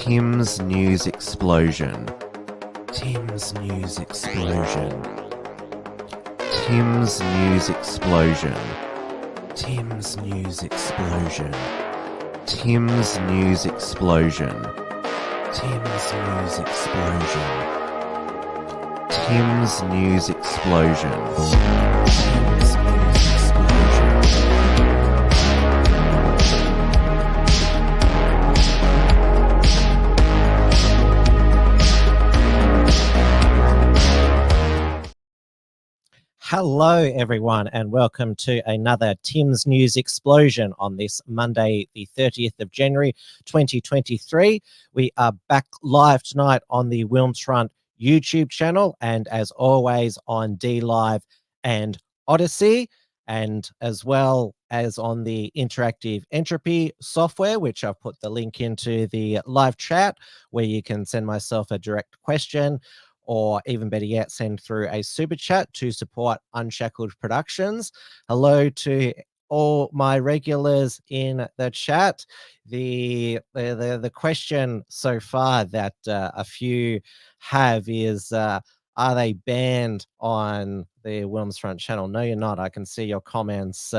Tim's News Explosion. Tim's News Explosion. Tim's News Explosion. Tim's News Explosion. Tim's News Explosion. Tim's News Explosion. Tim's News Explosion. Tim's News Explosion. Hello, everyone, and welcome to another Tim's News Explosion on this Monday, the 30th of January, 2023. We are back live tonight on the Wilmsfront YouTube channel and, as always, on DLive and Odyssey, and as well as on the Interactive Entropy software, which I've put the link into the live chat, where you can send myself a direct question, or even better yet, send through a super chat to support Unshackled Productions. Hello to all my regulars in the chat. The question so far that a few have is, are they banned on the Wilmsfront channel? No, you're not. I can see your comments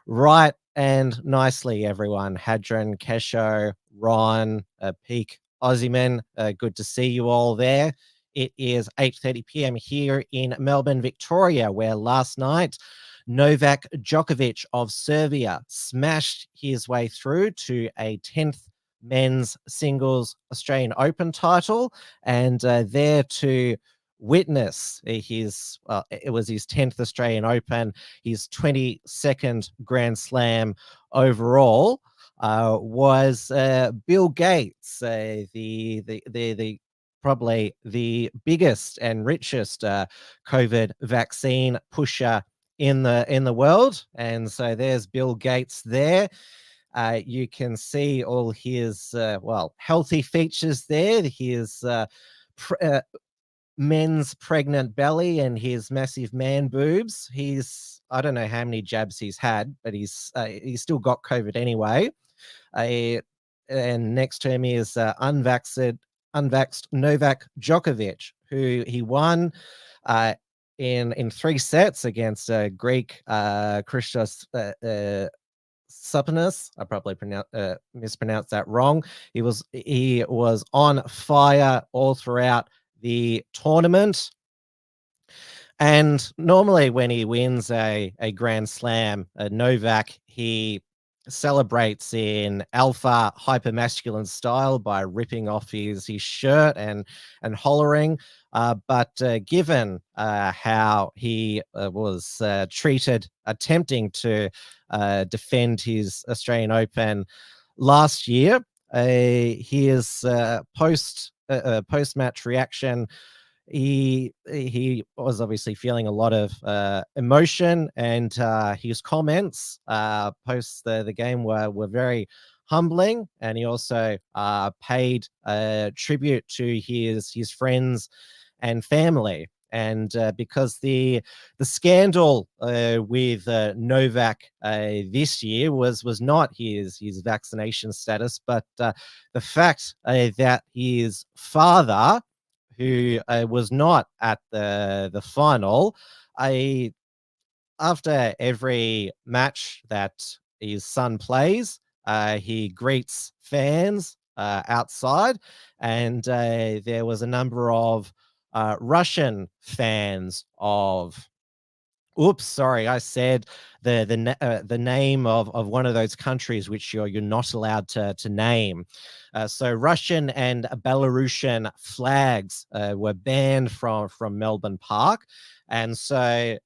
right and nicely, everyone. Hadron, Kesho, Ron, Peak, Aussieman, good to see you all there. It is 8:30 p.m. here in Melbourne, Victoria, where last night Novak Djokovic of Serbia smashed his way through to a 10th men's singles Australian Open title, and there to witness his, it was his 10th Australian Open, his 22nd Grand Slam overall, was Bill Gates, the probably the biggest and richest COVID vaccine pusher in the world. And so there's Bill Gates there. You can see all his, healthy features there. His men's pregnant belly and his massive man boobs. I don't know how many jabs he's had, but he's still got COVID anyway. And next to him is unvaxxed Novak Djokovic, who he won in 3 sets against Greek Christos Sopanis. I probably mispronounced that wrong. He was on fire all throughout the tournament. And normally when he wins a Grand Slam, Novak, he celebrates in alpha hypermasculine style by ripping off his shirt and hollering, but given how he was treated attempting to defend his Australian Open last year, his post-match reaction, he was obviously feeling a lot of emotion, and his comments post the game were very humbling, and he also paid tribute to his friends and family. And because the scandal with Novak this year was not his vaccination status, but the fact that his father, who was not at the final, after every match that his son plays, he greets fans outside, and there was a number of Russian fans of. Oops, sorry, I said the name of one of those countries which you're not allowed to name. So Russian and Belarusian flags were banned from Melbourne Park, and so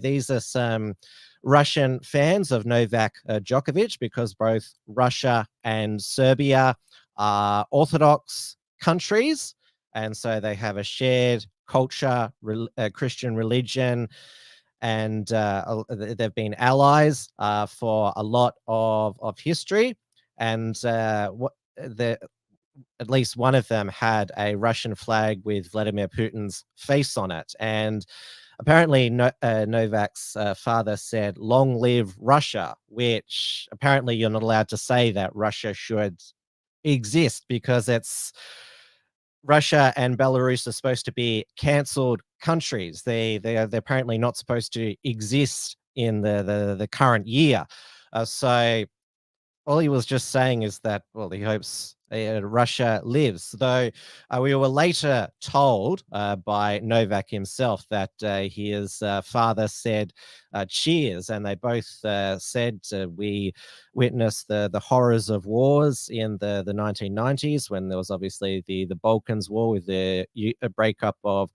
these are some Russian fans of Novak Djokovic, because both Russia and Serbia are Orthodox countries, and so they have a shared culture, Christian religion, and they've been allies for a lot of history. And at least one of them had a Russian flag with Vladimir Putin's face on it. And apparently Novak's father said, "Long live Russia," which apparently you're not allowed to say that Russia should exist because it's Russia and Belarus are supposed to be cancelled countries. They're apparently not supposed to exist in the current year. So all he was just saying is that, well, he hopes Russia lives. Though we were later told by Novak himself that his father said cheers, and they both said we witnessed the horrors of wars in the 1990s, when there was obviously the Balkans War with the breakup of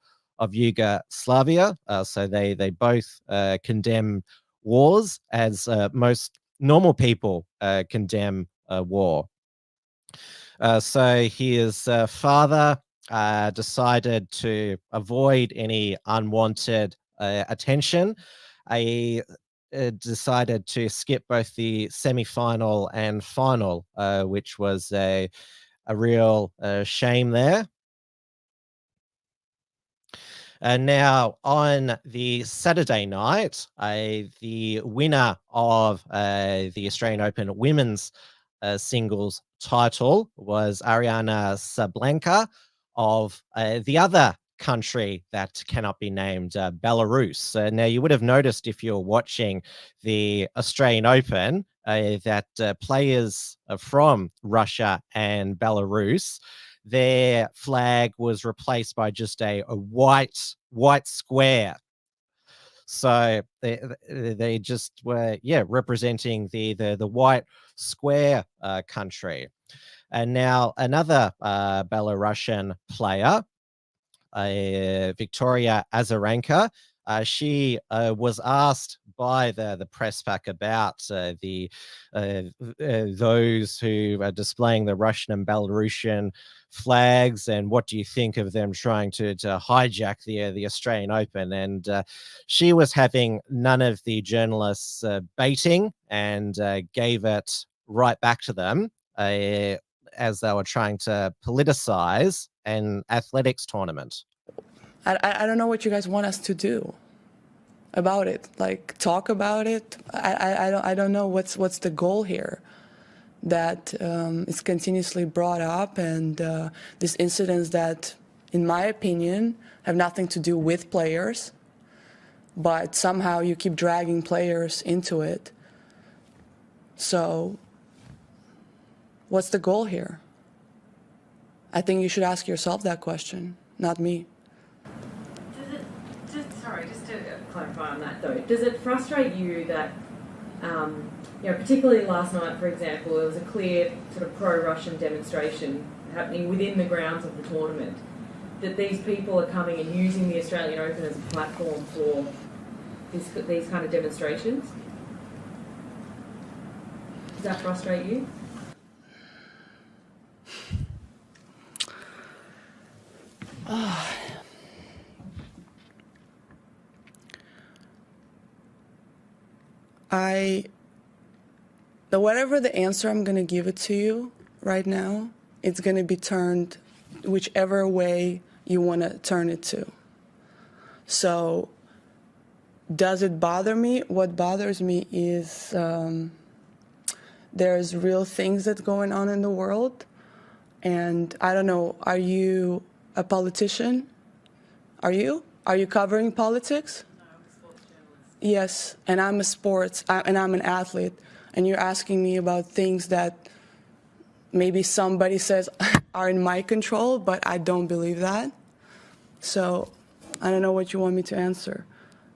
Yugoslavia. So they both condemn wars, as most normal people condemn war. So his father decided to avoid any unwanted attention. I decided to skip both the semi-final and final, which was a real shame there. Now, on the Saturday night, the winner of the Australian Open women's singles title was Aryna Sabalenka of the other country that cannot be named, Belarus. Now, you would have noticed if you're watching the Australian Open that players from Russia and Belarus, their flag was replaced by just a white square. So they just were, representing the white square country. And now another Belarusian player, Victoria Azarenka, she was asked by the press pack about those who are displaying the Russian and Belarusian flags, and what do you think of them trying to hijack the Australian Open. And she was having none of the journalists baiting, and gave it right back to them as they were trying to politicize an athletics tournament. I don't know what you guys want us to do about it. Like, talk about it. I don't know what's the goal here. That is continuously brought up, and these incidents that, in my opinion, have nothing to do with players, but somehow you keep dragging players into it. So, what's the goal here? I think you should ask yourself that question, not me. Just to clarify on that though, does it frustrate you that, particularly last night, for example, there was a clear sort of pro-Russian demonstration happening within the grounds of the tournament, that these people are coming and using the Australian Open as a platform for these kind of demonstrations? Does that frustrate you? Whatever the answer I'm going to give it to you right now, it's going to be turned whichever way you want to turn it to. So, does it bother me? What bothers me is there's real things that's going on in the world. And I don't know, are you a politician? Are you? Are you covering politics? No, I'm a sports journalist. Yes, and I'm an athlete, and you're asking me about things that maybe somebody says are in my control, but I don't believe that. So I don't know what you want me to answer.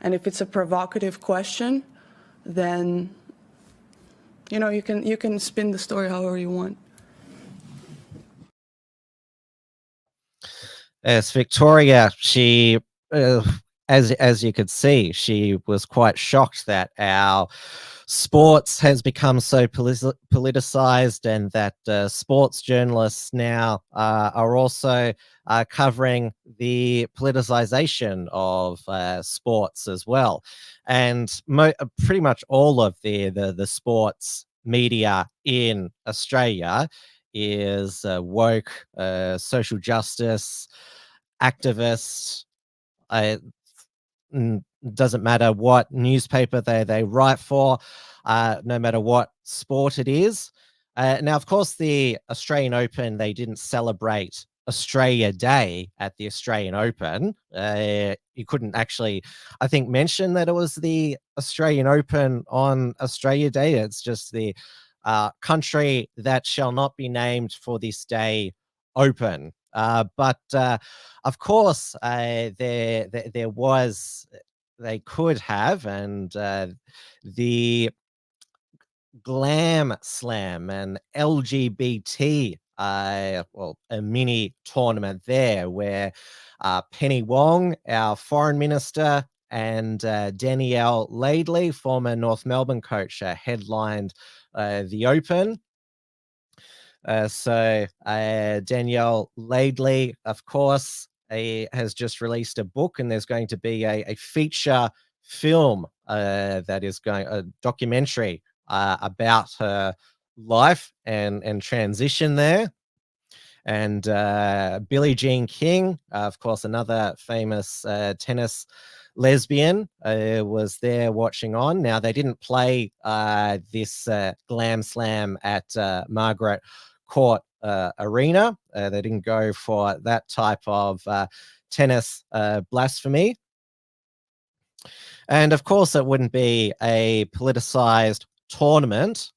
And if it's a provocative question, then you can spin the story however you want. Yes, Victoria, she, as you could see, she was quite shocked that our sports has become so politicized, and that sports journalists now are also covering the politicization of sports as well. And pretty much all of the sports media in Australia is woke, social justice, activists. Doesn't matter what newspaper they write for, no matter what sport it is. Now, of course, the Australian Open, they didn't celebrate Australia Day at the Australian Open. You couldn't actually, I think, mention that it was the Australian Open on Australia Day. It's just the country that shall not be named for this day open. But of course, there was, they could have, and the Glam Slam and LGBT, well, a mini tournament there where Penny Wong, our foreign minister, and Danielle Laidley, former North Melbourne coach, headlined the Open. So Danielle Laidley, of course, has just released a book, and there's going to be a feature film that is going, a documentary about her life and transition there. And Billie Jean King, of course, another famous tennis lesbian, was there watching on. Now, they didn't play this Glam Slam at Margaret Court Arena. They didn't go for that type of tennis blasphemy. And of course, it wouldn't be a politicized tournament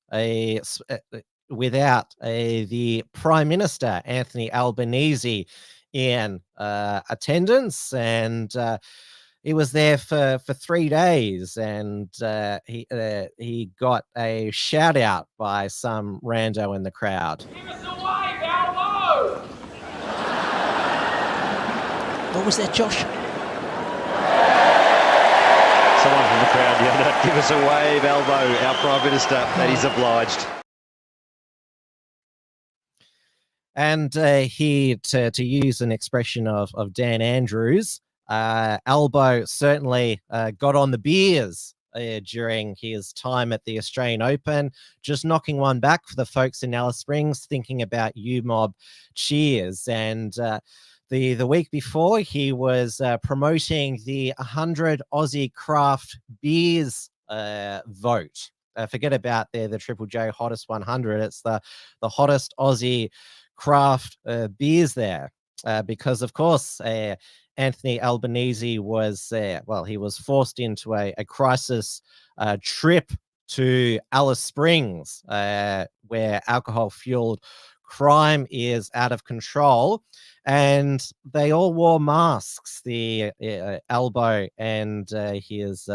without the Prime Minister, Anthony Albanese, in attendance. And he was there for 3 days, and he got a shout out by some rando in the crowd. Give us a wave, Albo! What was that, Josh? Someone from the crowd yelled, "Give us a wave, Albo, our Prime Minister," and he's obliged. And here, to use an expression of Dan Andrews, Albo certainly got on the beers during his time at the Australian Open, just knocking one back for the folks in Alice Springs, thinking about UMob cheers. And the week before, he was promoting the 100 Aussie craft beers vote. Forget about the Triple J Hottest 100. It's the hottest Aussie craft beers there, because of course Anthony Albanese was well, he was forced into a crisis trip to Alice Springs, where alcohol fueled crime is out of control, and they all wore masks, the Albo and his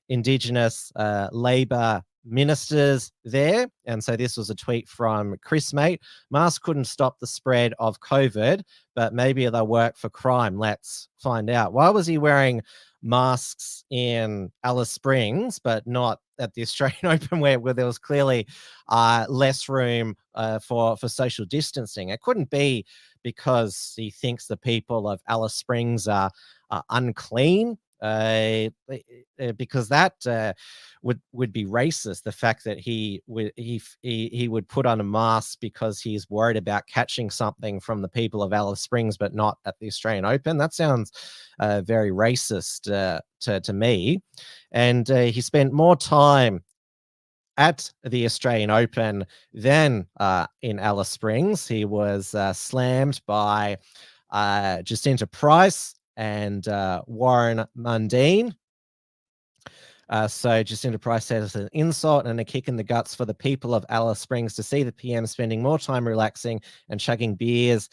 Indigenous Labor ministers there. And so this was a tweet from Chris Mate: "Masks couldn't stop the spread of COVID, but maybe they'll work for crime. Let's find out." Why was he wearing masks in Alice Springs but not at the Australian Open, where there was clearly less room for social distancing? It couldn't be because he thinks the people of Alice Springs are unclean, because that would be racist. The fact that he would put on a mask because he's worried about catching something from the people of Alice Springs, but not at the Australian Open, that sounds very racist to me. And he spent more time at the Australian Open than in Alice Springs. He was slammed by Jacinta Price and Warren Mundine. So Jacinta Price said it's an insult and a kick in the guts for the people of Alice Springs to see the PM spending more time relaxing and chugging beers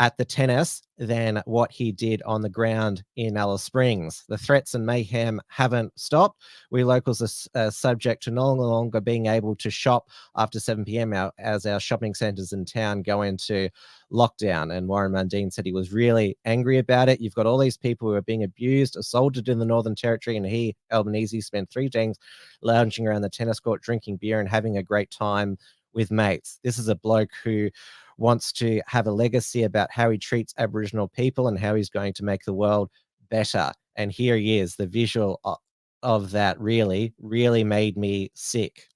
at the tennis than what he did on the ground in Alice Springs. The threats and mayhem haven't stopped. We locals are subject to no longer being able to shop after 7 p.m. as our shopping centres in town go into lockdown. And Warren Mundine said he was really angry about it. You've got all these people who are being abused, assaulted in the Northern Territory, and he, Albanese, spent 3 days lounging around the tennis court, drinking beer and having a great time with mates. This is a bloke who wants to have a legacy about how he treats Aboriginal people and how he's going to make the world better. And here he is. The visual of that really made me sick.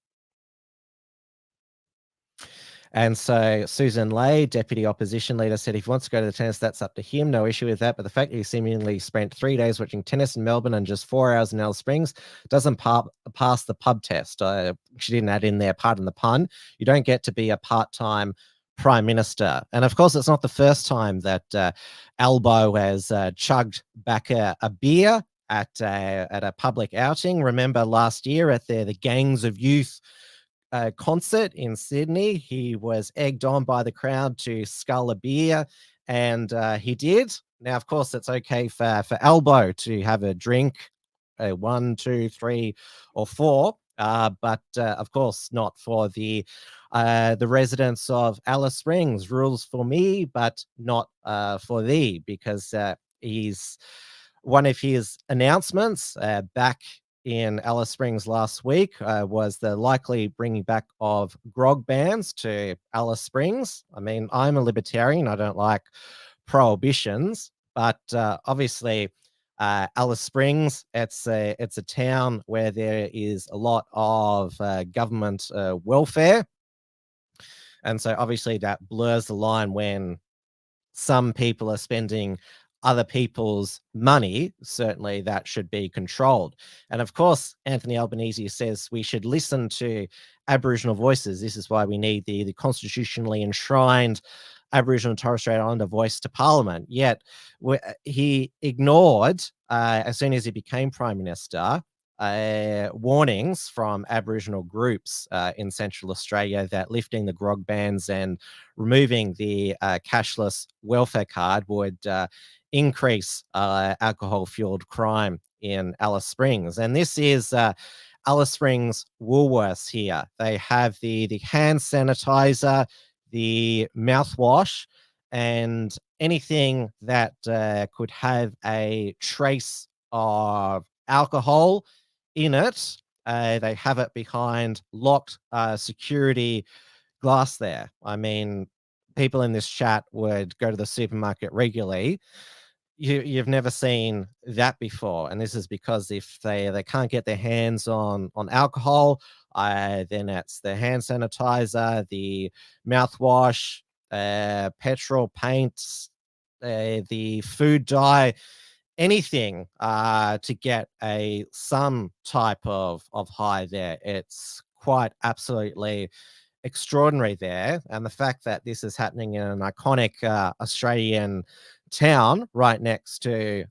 And so Susan Ley, deputy opposition leader, said if he wants to go to the tennis, that's up to him. No issue with that. But the fact that he seemingly spent 3 days watching tennis in Melbourne and just 4 hours in Alice Springs doesn't pass the pub test. She didn't add in there, pardon the pun. You don't get to be a part-time prime minister. And of course, it's not the first time that Albo has chugged back a beer at a public outing. Remember last year at the Gangs of Youth concert in Sydney, he was egged on by the crowd to scull a beer, and he did. Now, of course, it's okay for Albo to have a drink, 1, 2, 3, or 4, but of course not for the residents of Alice Springs. Rules for me, but not for thee, because he's one of his announcements back in Alice Springs last week was the likely bringing back of grog bans to Alice Springs. I mean, I'm a libertarian. I don't like prohibitions, but obviously Alice Springs, it's a town where there is a lot of government welfare. And so obviously that blurs the line when some people are spending other people's money. Certainly that should be controlled. And of course, Anthony Albanese says we should listen to Aboriginal voices. This is why we need the constitutionally enshrined Aboriginal and Torres Strait Islander voice to Parliament. Yet he ignored, as soon as he became Prime Minister, warnings from Aboriginal groups in Central Australia that lifting the grog bans and removing the cashless welfare card would increase alcohol-fueled crime in Alice Springs. And this is Alice Springs Woolworths here. They have the hand sanitizer, the mouthwash, and anything that could have a trace of alcohol in it. They have it behind locked security glass there. I mean, people in this chat would go to the supermarket regularly. You've never seen that before, and this is because if they can't get their hands on alcohol, then it's the hand sanitizer, the mouthwash, petrol, paints, the food dye, anything to get some type of high there. It's quite absolutely extraordinary there. And the fact that this is happening in an iconic Australian town right next to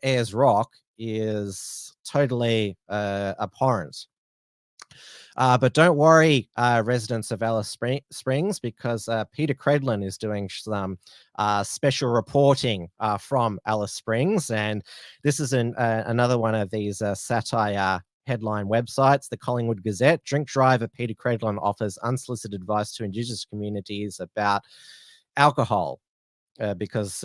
Ayers Rock is totally abhorrent. But don't worry, residents of Alice Springs, because Peter Credlin is doing some special reporting from Alice Springs. And this is another one of these satire headline websites, the Collingwood Gazette. Drink driver Peter Credlin offers unsolicited advice to Indigenous communities about alcohol. Because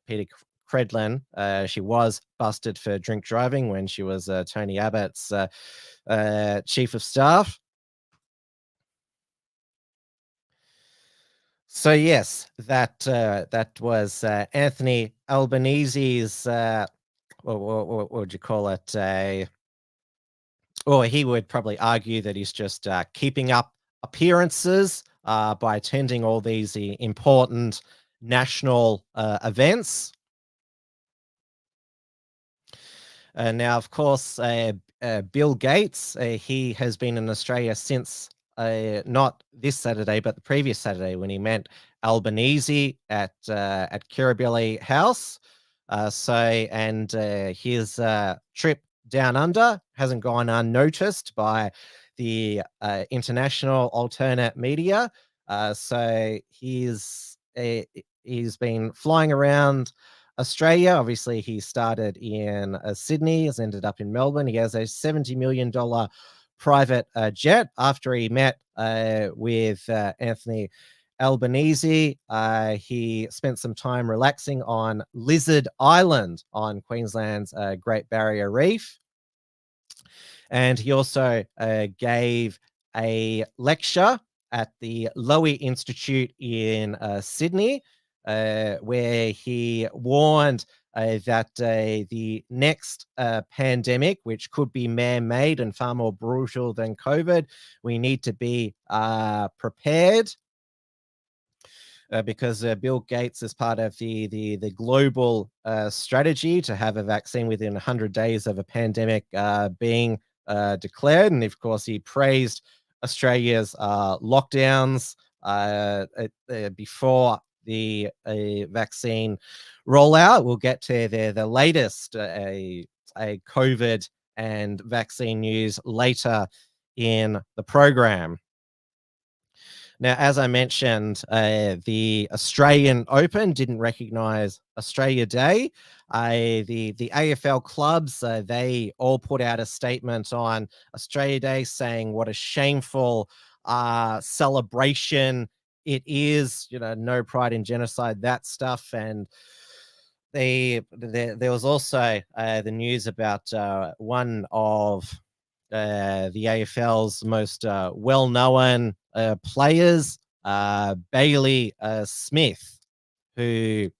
Peter Credlin, she was busted for drink driving when she was Tony Abbott's chief of staff. So yes, that was Anthony Albanese's. What would you call it? Or he would probably argue that he's just keeping up appearances by attending all these important national events. Now, of course, Bill Gates, he has been in Australia since not this Saturday, but the previous Saturday when he met Albanese at Kirribilli House. His trip down under hasn't gone unnoticed by the international alternate media. So he's been flying around Australia. Obviously, he started in Sydney, has ended up in Melbourne. He has a $70 million private jet. After he met with Anthony Albanese, he spent some time relaxing on Lizard Island on Queensland's Great Barrier Reef. And he also gave a lecture at the Lowy Institute in Sydney, where he warned that the next pandemic, which could be man-made and far more brutal than COVID, we need to be prepared. because Bill Gates is part of the global strategy to have a vaccine within 100 days of a pandemic being declared. And of course, he praised Australia's lockdowns before the vaccine rollout. We'll get to the latest a COVID and vaccine news later in the program. Now, as I mentioned, the Australian Open didn't recognise Australia Day. The AFL clubs, they all put out a statement on Australia Day saying what a shameful celebration it is, no pride in genocide, that stuff. And there was also the news about one of the AFL's most well-known players, Bailey Smith, who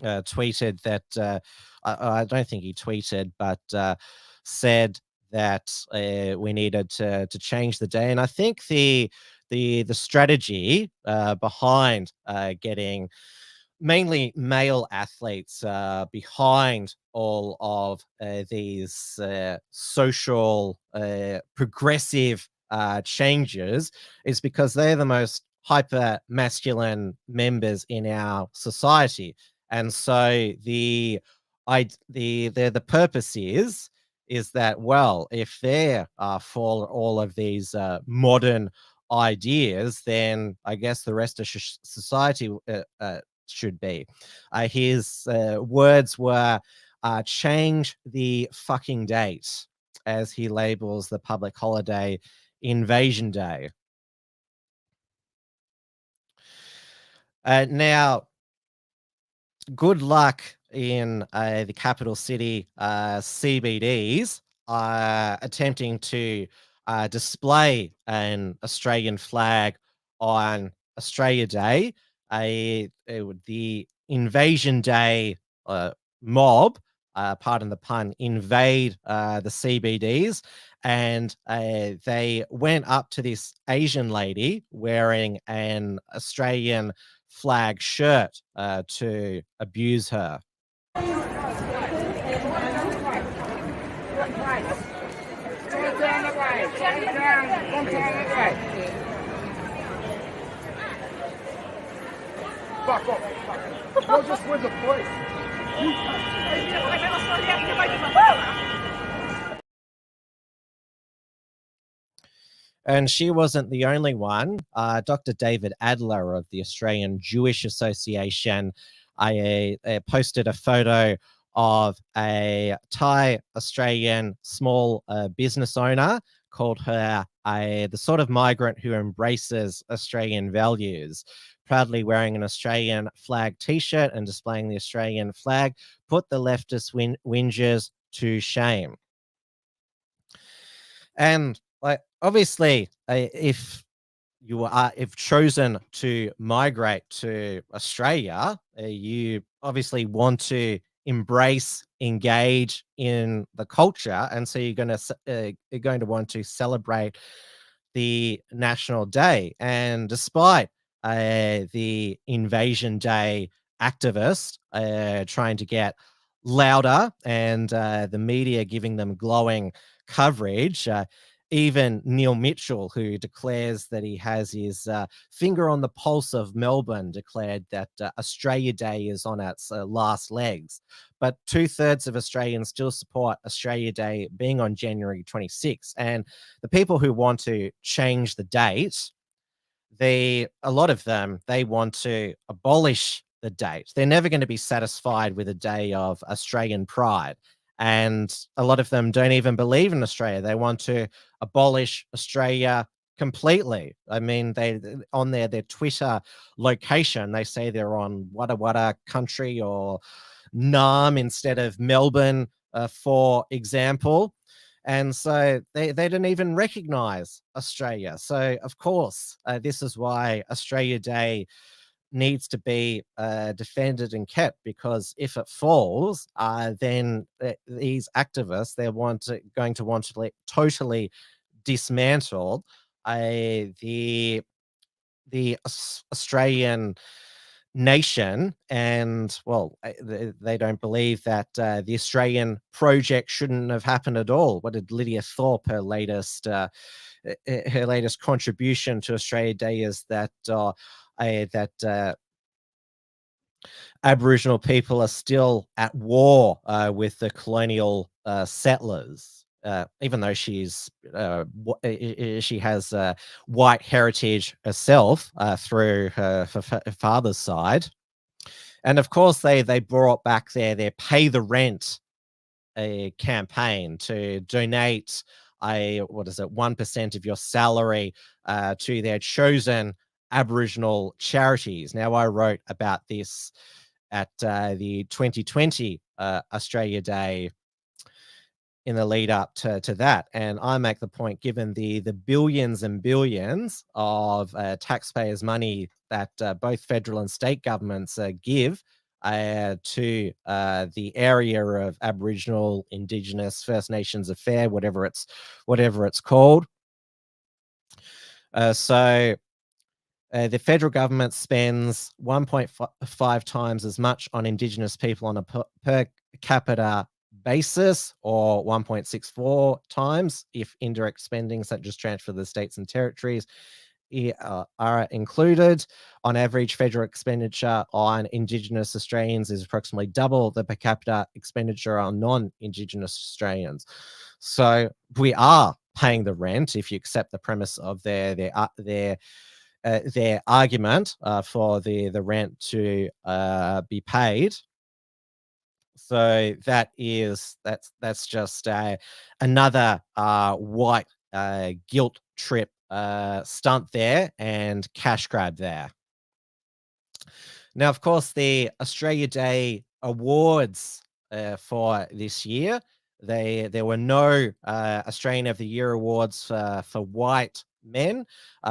tweeted that I don't think he tweeted, but said that we needed to change the day. And I think the strategy behind getting mainly male athletes behind all of these social progressive changes is because they're the most hyper masculine members in our society. And so the purpose is that, well, if they're for all of these modern ideas, then I guess the rest of society should be. His words were, change the fucking date, as he labels the public holiday Invasion Day. Now, good luck in the capital city CBDs attempting to display an Australian flag on Australia Day. The Invasion Day mob, pardon the pun, invade the CBDs, and they went up to this Asian lady wearing an Australian flag shirt to abuse her. Fuck off. Go just with the police. And she wasn't the only one. Dr. David Adler of the Australian Jewish Association posted a photo of a Thai Australian small business owner, called her the sort of migrant who embraces Australian values. Proudly wearing an Australian flag t-shirt and displaying the Australian flag, put the leftist whingers to shame. And obviously, if you are chosen to migrate to Australia, you obviously want to embrace, engage in the culture, and so you're going to want to celebrate the National Day. And despite the Invasion Day activists trying to get louder and the media giving them glowing coverage, even Neil Mitchell, who declares that he has his finger on the pulse of Melbourne, declared that Australia Day is on its last legs. But 2/3 of Australians still support Australia Day being on January 26th. And the people who want to change the date, a lot of them, they want to abolish the date. They're never going to be satisfied with a day of Australian pride. And a lot of them don't even believe in Australia. They want to abolish Australia completely. I mean, they on their Twitter location, they say they're on Wada country or Naarm instead of Melbourne, for example. And so they don't even recognize Australia. So, of course, this is why Australia Day needs to be defended and kept, because if it falls, then these activists, they're going to want to totally dismantle the the Australian nation, and well, they don't believe that the Australian project shouldn't have happened at all. What did Lydia Thorpe, her latest contribution to Australia Day, is that Aboriginal people are still at war with the colonial settlers, even though she has white heritage herself through her father's side. And of course, they brought back their pay the rent campaign to donate 1% of your salary to their chosen Aboriginal charities. Now, I wrote about this at the 2020 Australia Day in the lead up to that. And I make the point, given the billions and billions of taxpayers' money that both federal and state governments give to the area of Aboriginal, Indigenous, First Nations affair, whatever it's called. So the federal government spends 1.5 times as much on Indigenous people on a per capita basis, or 1.64 times if indirect spending, such as transfer to the states and territories, are included. On average, federal expenditure on Indigenous Australians is approximately double the per capita expenditure on non-Indigenous Australians. So we are paying the rent, if you accept the premise of their argument for the rent to be paid. So that's just another white guilt trip stunt there, and cash grab there. Now, of course, the Australia Day awards for this year, there were no Australian of the Year awards for white men.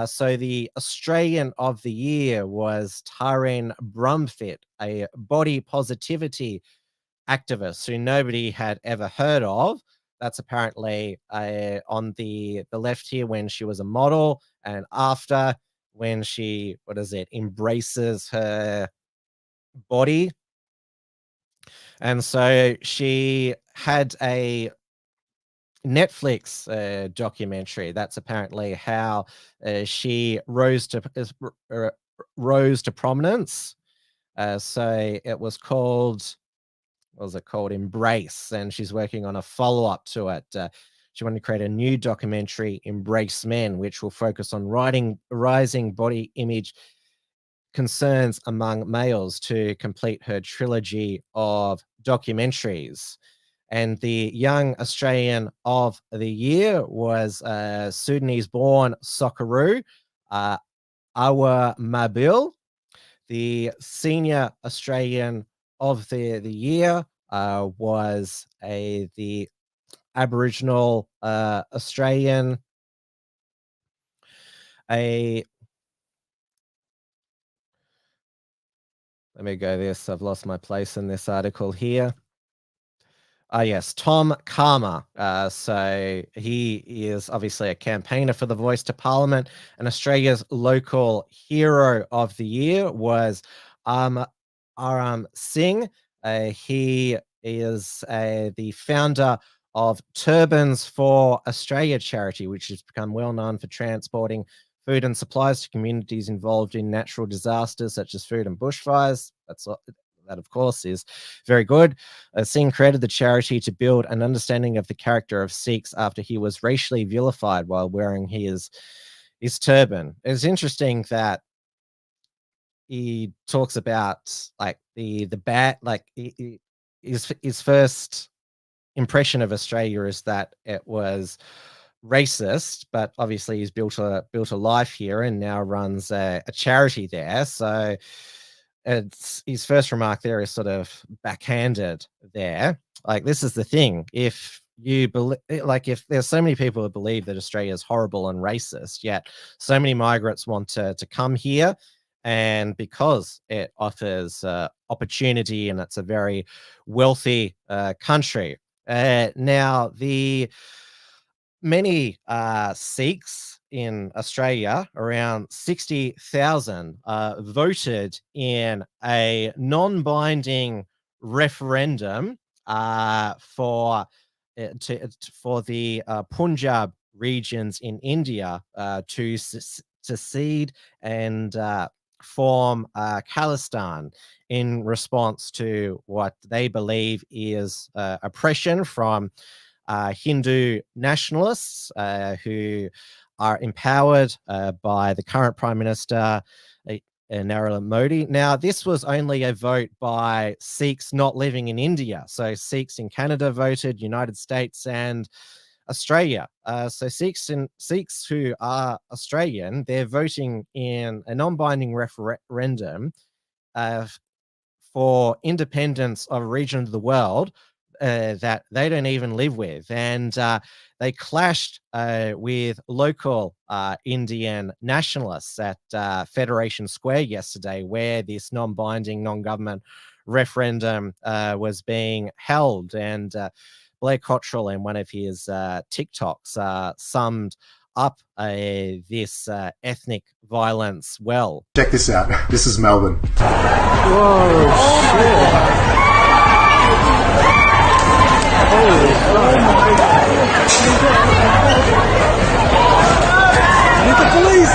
So the Australian of the Year was Taryn Brumfitt, a body positivity activist who nobody had ever heard of. That's apparently on the left here, when she was a model, and after, when she embraces her body. And so she had a Netflix documentary. That's apparently how she rose to prominence. So it was called, Embrace, and she's working on a follow-up to it. She wanted to create a new documentary, Embrace Men, which will focus on rising body image concerns among males, to complete her trilogy of documentaries. And the Young Australian of the Year was Sudanese-born Socceroo Awa Mabil. The Senior Australian of the Year was the Aboriginal Australian, let me go this. I've lost my place in this article here. Yes, Tom Karma. So he is obviously a campaigner for the Voice to Parliament, and Australia's local hero of the year was Aram Singh. He is the founder of Turbans for Australia charity, which has become well known for transporting food and supplies to communities involved in natural disasters such as food and bushfires. That, of course, is very good. Singh created the charity to build an understanding of the character of Sikhs after he was racially vilified while wearing his turban. It's interesting that he talks about the bad, his first impression of Australia is that it was racist, but obviously he's built a life here and now runs a charity there. So it's his first remark there is sort of backhanded there. This is the thing. If you believe, if there's so many people who believe that Australia is horrible and racist, yet so many migrants want to come here, and because it offers opportunity and it's a very wealthy country. Now, the many Sikhs in Australia, around 60,000 voted in a non-binding referendum for the Punjab regions in India to secede and form Khalistan in response to what they believe is oppression from Hindu nationalists who are empowered by the current Prime Minister, Narendra Modi. Now, this was only a vote by Sikhs not living in India. So Sikhs in Canada voted, United States and Australia. So Sikhs who are Australian, they're voting in a non-binding referendum for independence of a region of the world that they don't even live with. And they clashed with local Indian nationalists at Federation Square yesterday, where this non-binding, non-government referendum was being held. And Blair Cottrell, in one of his TikToks, summed up this ethnic violence well. Check this out. This is Melbourne. Whoa, shit. Holy fuck. Get the police!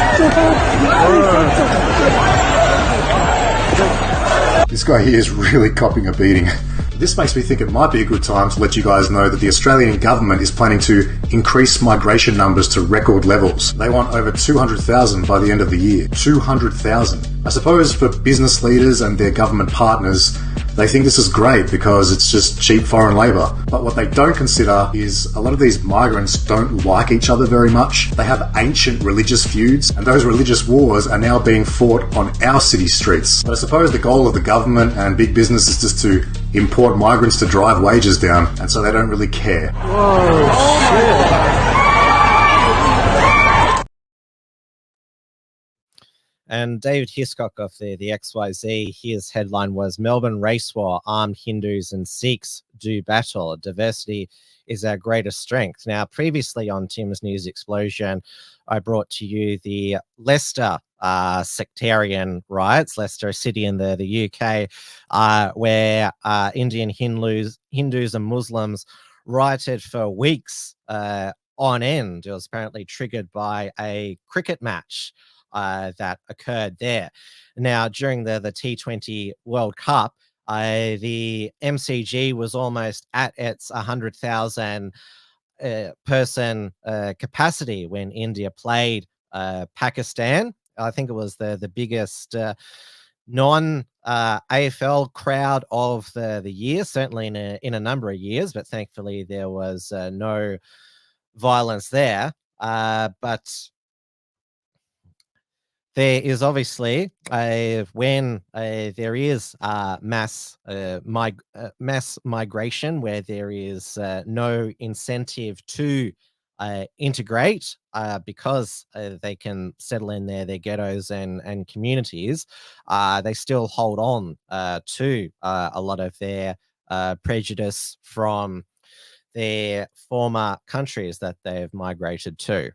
This guy here is really copping a beating. This makes me think it might be a good time to let you guys know that the Australian government is planning to increase migration numbers to record levels. They want over 200,000 by the end of the year. 200,000. I suppose for business leaders and their government partners, they think this is great because it's just cheap foreign labour. But what they don't consider is a lot of these migrants don't like each other very much. They have ancient religious feuds, and those religious wars are now being fought on our city streets. But I suppose the goal of the government and big business is just to import migrants to drive wages down, and so they don't really care. Whoa, shit. And David Hiscock of the XYZ, his headline was Melbourne Race War, Armed Hindus and Sikhs Do Battle. Diversity is our greatest strength. Now, previously on Tim's News Explosion, I brought to you the Leicester sectarian riots, Leicester, a city in the UK, where Indian Hindus and Muslims rioted for weeks on end. It was apparently triggered by a cricket match that occurred there. Now, during the T20 World Cup, the MCG was almost at its 100,000 person capacity when India played Pakistan. I think it was the biggest non-AFL crowd of the year, certainly in a number of years, but thankfully there was no violence there. But there is obviously when there is mass migration, where there is no incentive to integrate because they can settle in their ghettos and communities, they still hold on to a lot of their prejudice from their former countries that they've migrated to.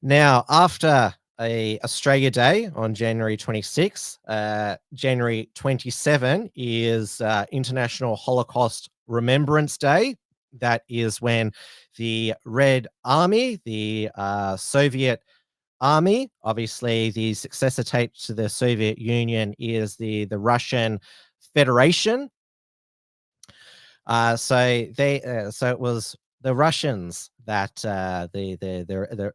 Now, after Australia Day on January 26, January 27 is International Holocaust Remembrance Day. That is when the Red Army, the Soviet Army, obviously the successor to the Soviet Union is the Russian Federation. So it was the Russians that the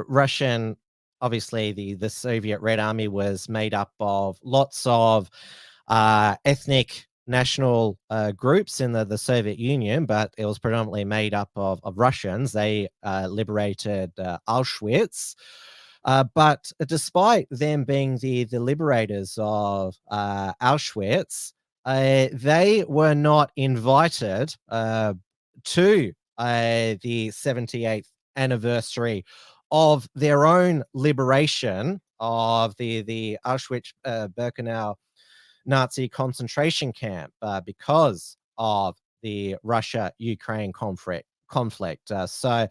Russian, obviously the Soviet Red Army was made up of lots of ethnic national groups in the Soviet Union, but it was predominantly made up of Russians. They liberated Auschwitz. But despite them being the liberators of Auschwitz, they were not invited to the 78th anniversary of their own liberation of the Auschwitz-Birkenau Nazi concentration camp because of the Russia-Ukraine conflict. conflict. Paweł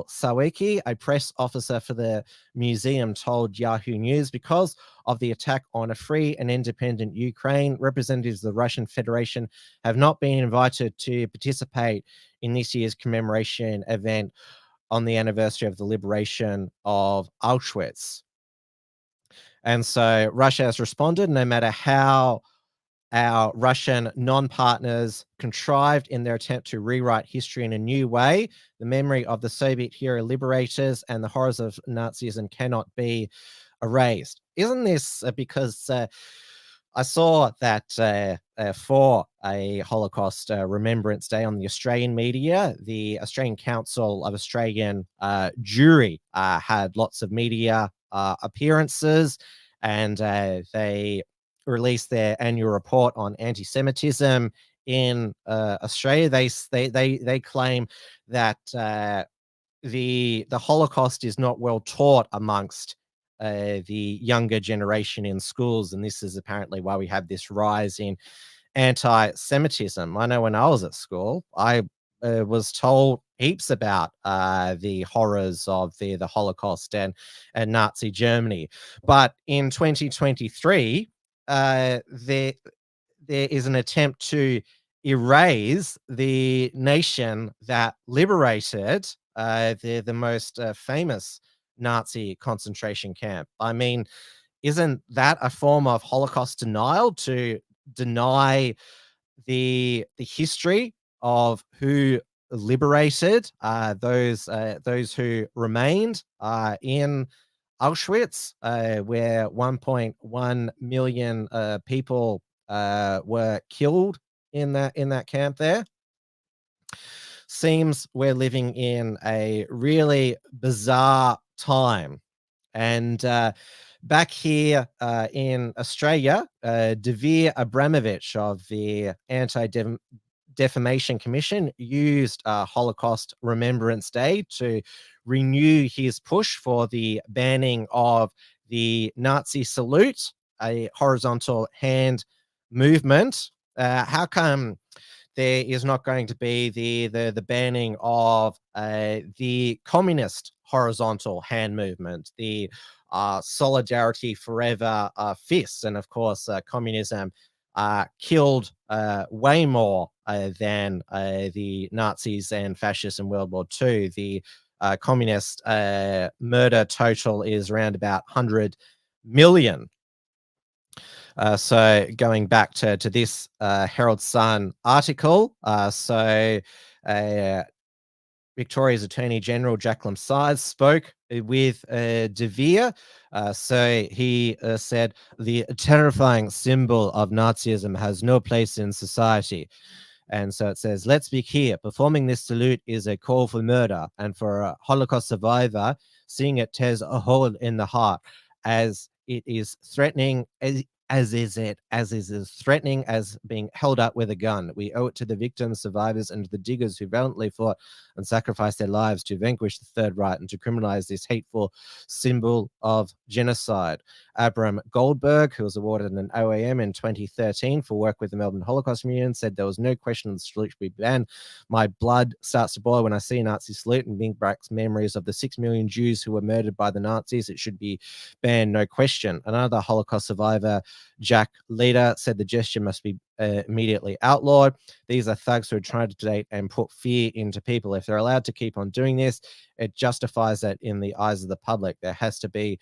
Sawicki, a press officer for the museum, told Yahoo News, because of the attack on a free and independent Ukraine, representatives of the Russian Federation have not been invited to participate in this year's commemoration event on the anniversary of the liberation of Auschwitz. And so Russia has responded, no matter how our Russian non-partners contrived in their attempt to rewrite history in a new way, the memory of the Soviet hero liberators and the horrors of Nazism cannot be erased. Isn't this because I saw that for a Holocaust Remembrance Day on the Australian media, the Australian Council of Australian Jury had lots of media appearances, and they released their annual report on anti-Semitism in Australia. They claim that the Holocaust is not well taught amongst the younger generation in schools, and this is apparently why we have this rise in anti-Semitism. I know when I was at school, I was told heaps about the horrors of the Holocaust and Nazi Germany, but in 2023, there is an attempt to erase the nation that liberated the most famous Nazi concentration camp. I mean, isn't that a form of Holocaust denial, to deny the history of who liberated those who remained in Auschwitz, where 1.1 million people were killed in that camp there? Seems we're living in a really bizarre time. And back here in Australia, Devere Abramovich of the Anti-Defamation Commission used Holocaust Remembrance Day to renew his push for the banning of the Nazi salute, a horizontal hand movement. How come there is not going to be the banning of the communist horizontal hand movement, the Solidarity Forever fists? And of course, communism killed way more than the Nazis and fascists in World War II. The communist murder total is around about 100 million. So going back to this Herald Sun article, Victoria's Attorney General Jacqueline Sydes spoke with De Vere. So he said, the terrifying symbol of Nazism has no place in society. And so it says, let's be clear, performing this salute is a call for murder, and for a Holocaust survivor, seeing it tears a hole in the heart, as it is threatening, as is threatening as being held up with a gun. We owe it to the victims, survivors, and the diggers who valiantly fought and sacrificed their lives to vanquish the Third Reich and to criminalize this hateful symbol of genocide. Abram Goldberg, who was awarded an OAM in 2013 for work with the Melbourne Holocaust Museum, said there was no question the salute should be banned. My blood starts to boil when I see a Nazi salute and bring back memories of the 6 million Jews who were murdered by the Nazis. It should be banned, no question. Another Holocaust survivor, Jack Leader, said the gesture must be immediately outlawed. These are thugs who are trying to date and put fear into people. If they're allowed to keep on doing this, it justifies that in the eyes of the public. There has to be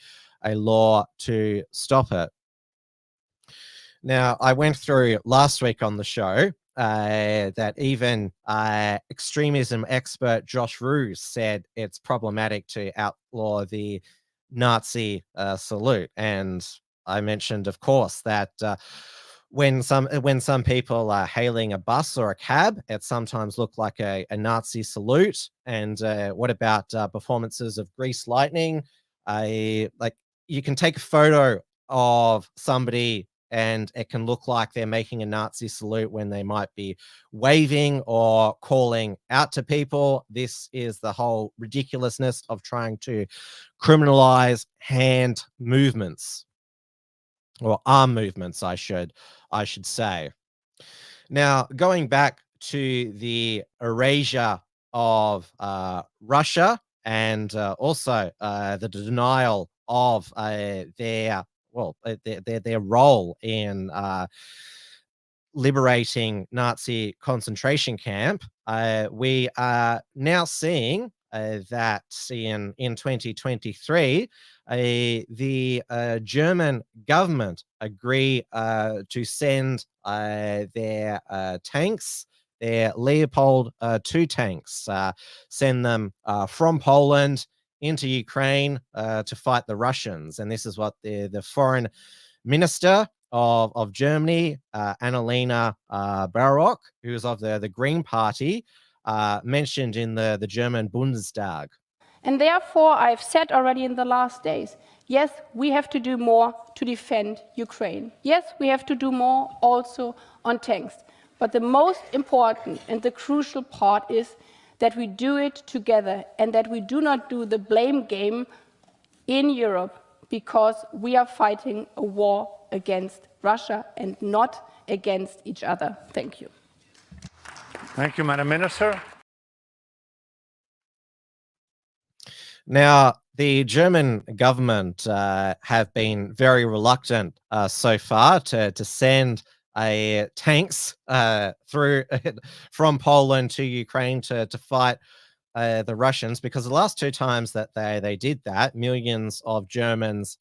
a law to stop it. Now, I went through last week on the show that even extremism expert Josh Roos said it's problematic to outlaw the Nazi salute. And I mentioned, of course, that when some people are hailing a bus or a cab, it sometimes looks like a Nazi salute. And what about performances of Grease Lightning? Like, you can take a photo of somebody and it can look like they're making a Nazi salute when they might be waving or calling out to people. This is the whole ridiculousness of trying to criminalize hand movements, or arm movements, I should say. Now, going back to the erasure of Russia and also the denial of their role in liberating Nazi concentration camp. We are now seeing that in 2023, the German government agree to send their tanks, their Leopold 2 tanks, send them from Poland into Ukraine to fight the Russians. And this is what the foreign minister of Germany, Annalena Baerbock, who is of the Green Party, mentioned in the German Bundestag. And therefore, I've said already in the last days, yes, we have to do more to defend Ukraine. Yes, we have to do more also on tanks. But the most important and the crucial part is that we do it together and that we do not do the blame game in Europe, because we are fighting a war against Russia and not against each other. Thank you. Thank you, Madam Minister. Now, the German government have been very reluctant so far to send tanks through from Poland to Ukraine to fight the Russians, because the last 2 times that they did that, millions of Germans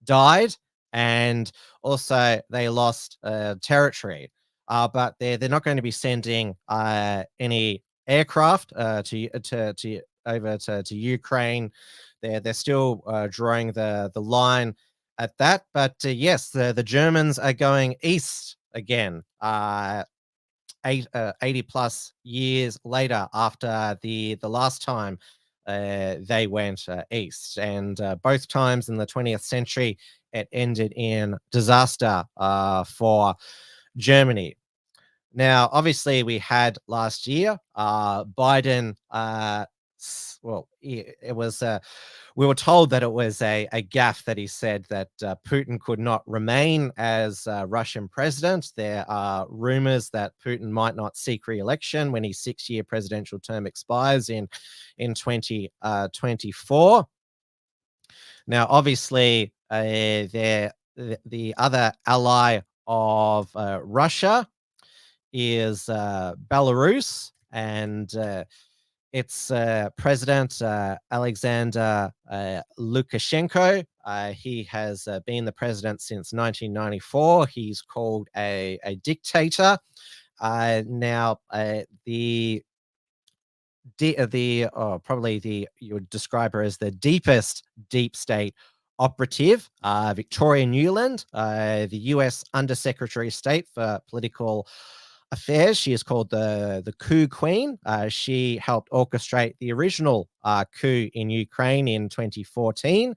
died, and also they lost territory. But they're not going to be sending any aircraft to over to Ukraine. They're still drawing the line at that. But yes, the Germans are going east again. 80 plus years later after the last time they went east, and both times in the 20th century it ended in disaster for Germany. Now, obviously, we had last year Biden. It was. We were told that it was a gaffe that he said that Putin could not remain as Russian president. There are rumors that Putin might not seek re-election when his 6-year presidential term expires in 2024. Now, obviously, the other ally of Russia is Belarus, and its president, Alexander Lukashenko. He has been the president since 1994. He's called a dictator. Now, you would describe her as the deepest deep state operative, Victoria Nuland, the US Undersecretary of State for Political Affairs. She is called the coup queen. She helped orchestrate the original coup in Ukraine in 2014,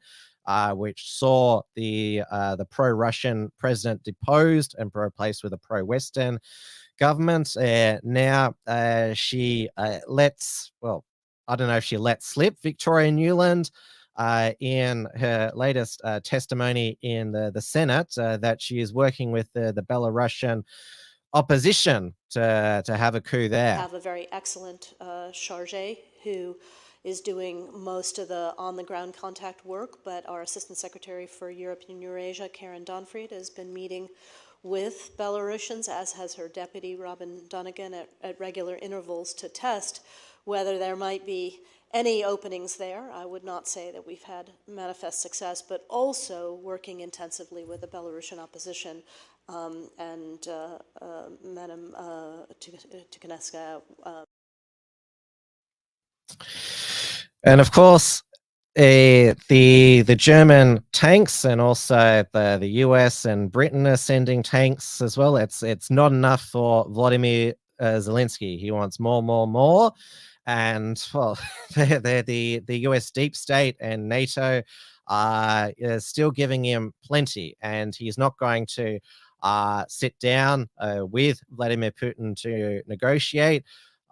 which saw the pro-Russian president deposed and replaced with a pro-Western government. Now she lets, well, I don't know if she let slip Victoria Nuland in her latest testimony in the Senate that she is working with the Belarusian opposition to have a coup there. We have a very excellent chargé who is doing most of the on-the-ground contact work, but our Assistant Secretary for Europe and Eurasia, Karen Donfried, has been meeting with Belarusians, as has her deputy, Robin Donegan, at regular intervals to test whether there might be any openings there. I would not say that we've had manifest success, but also working intensively with the Belarusian opposition and Madam Tukhaneska. And of course, the German tanks and also the US and Britain are sending tanks as well. It's not enough for Vladimir Zelensky. He wants more. And well, the US deep state and NATO are still giving him plenty, and he's not going to sit down with Vladimir Putin to negotiate.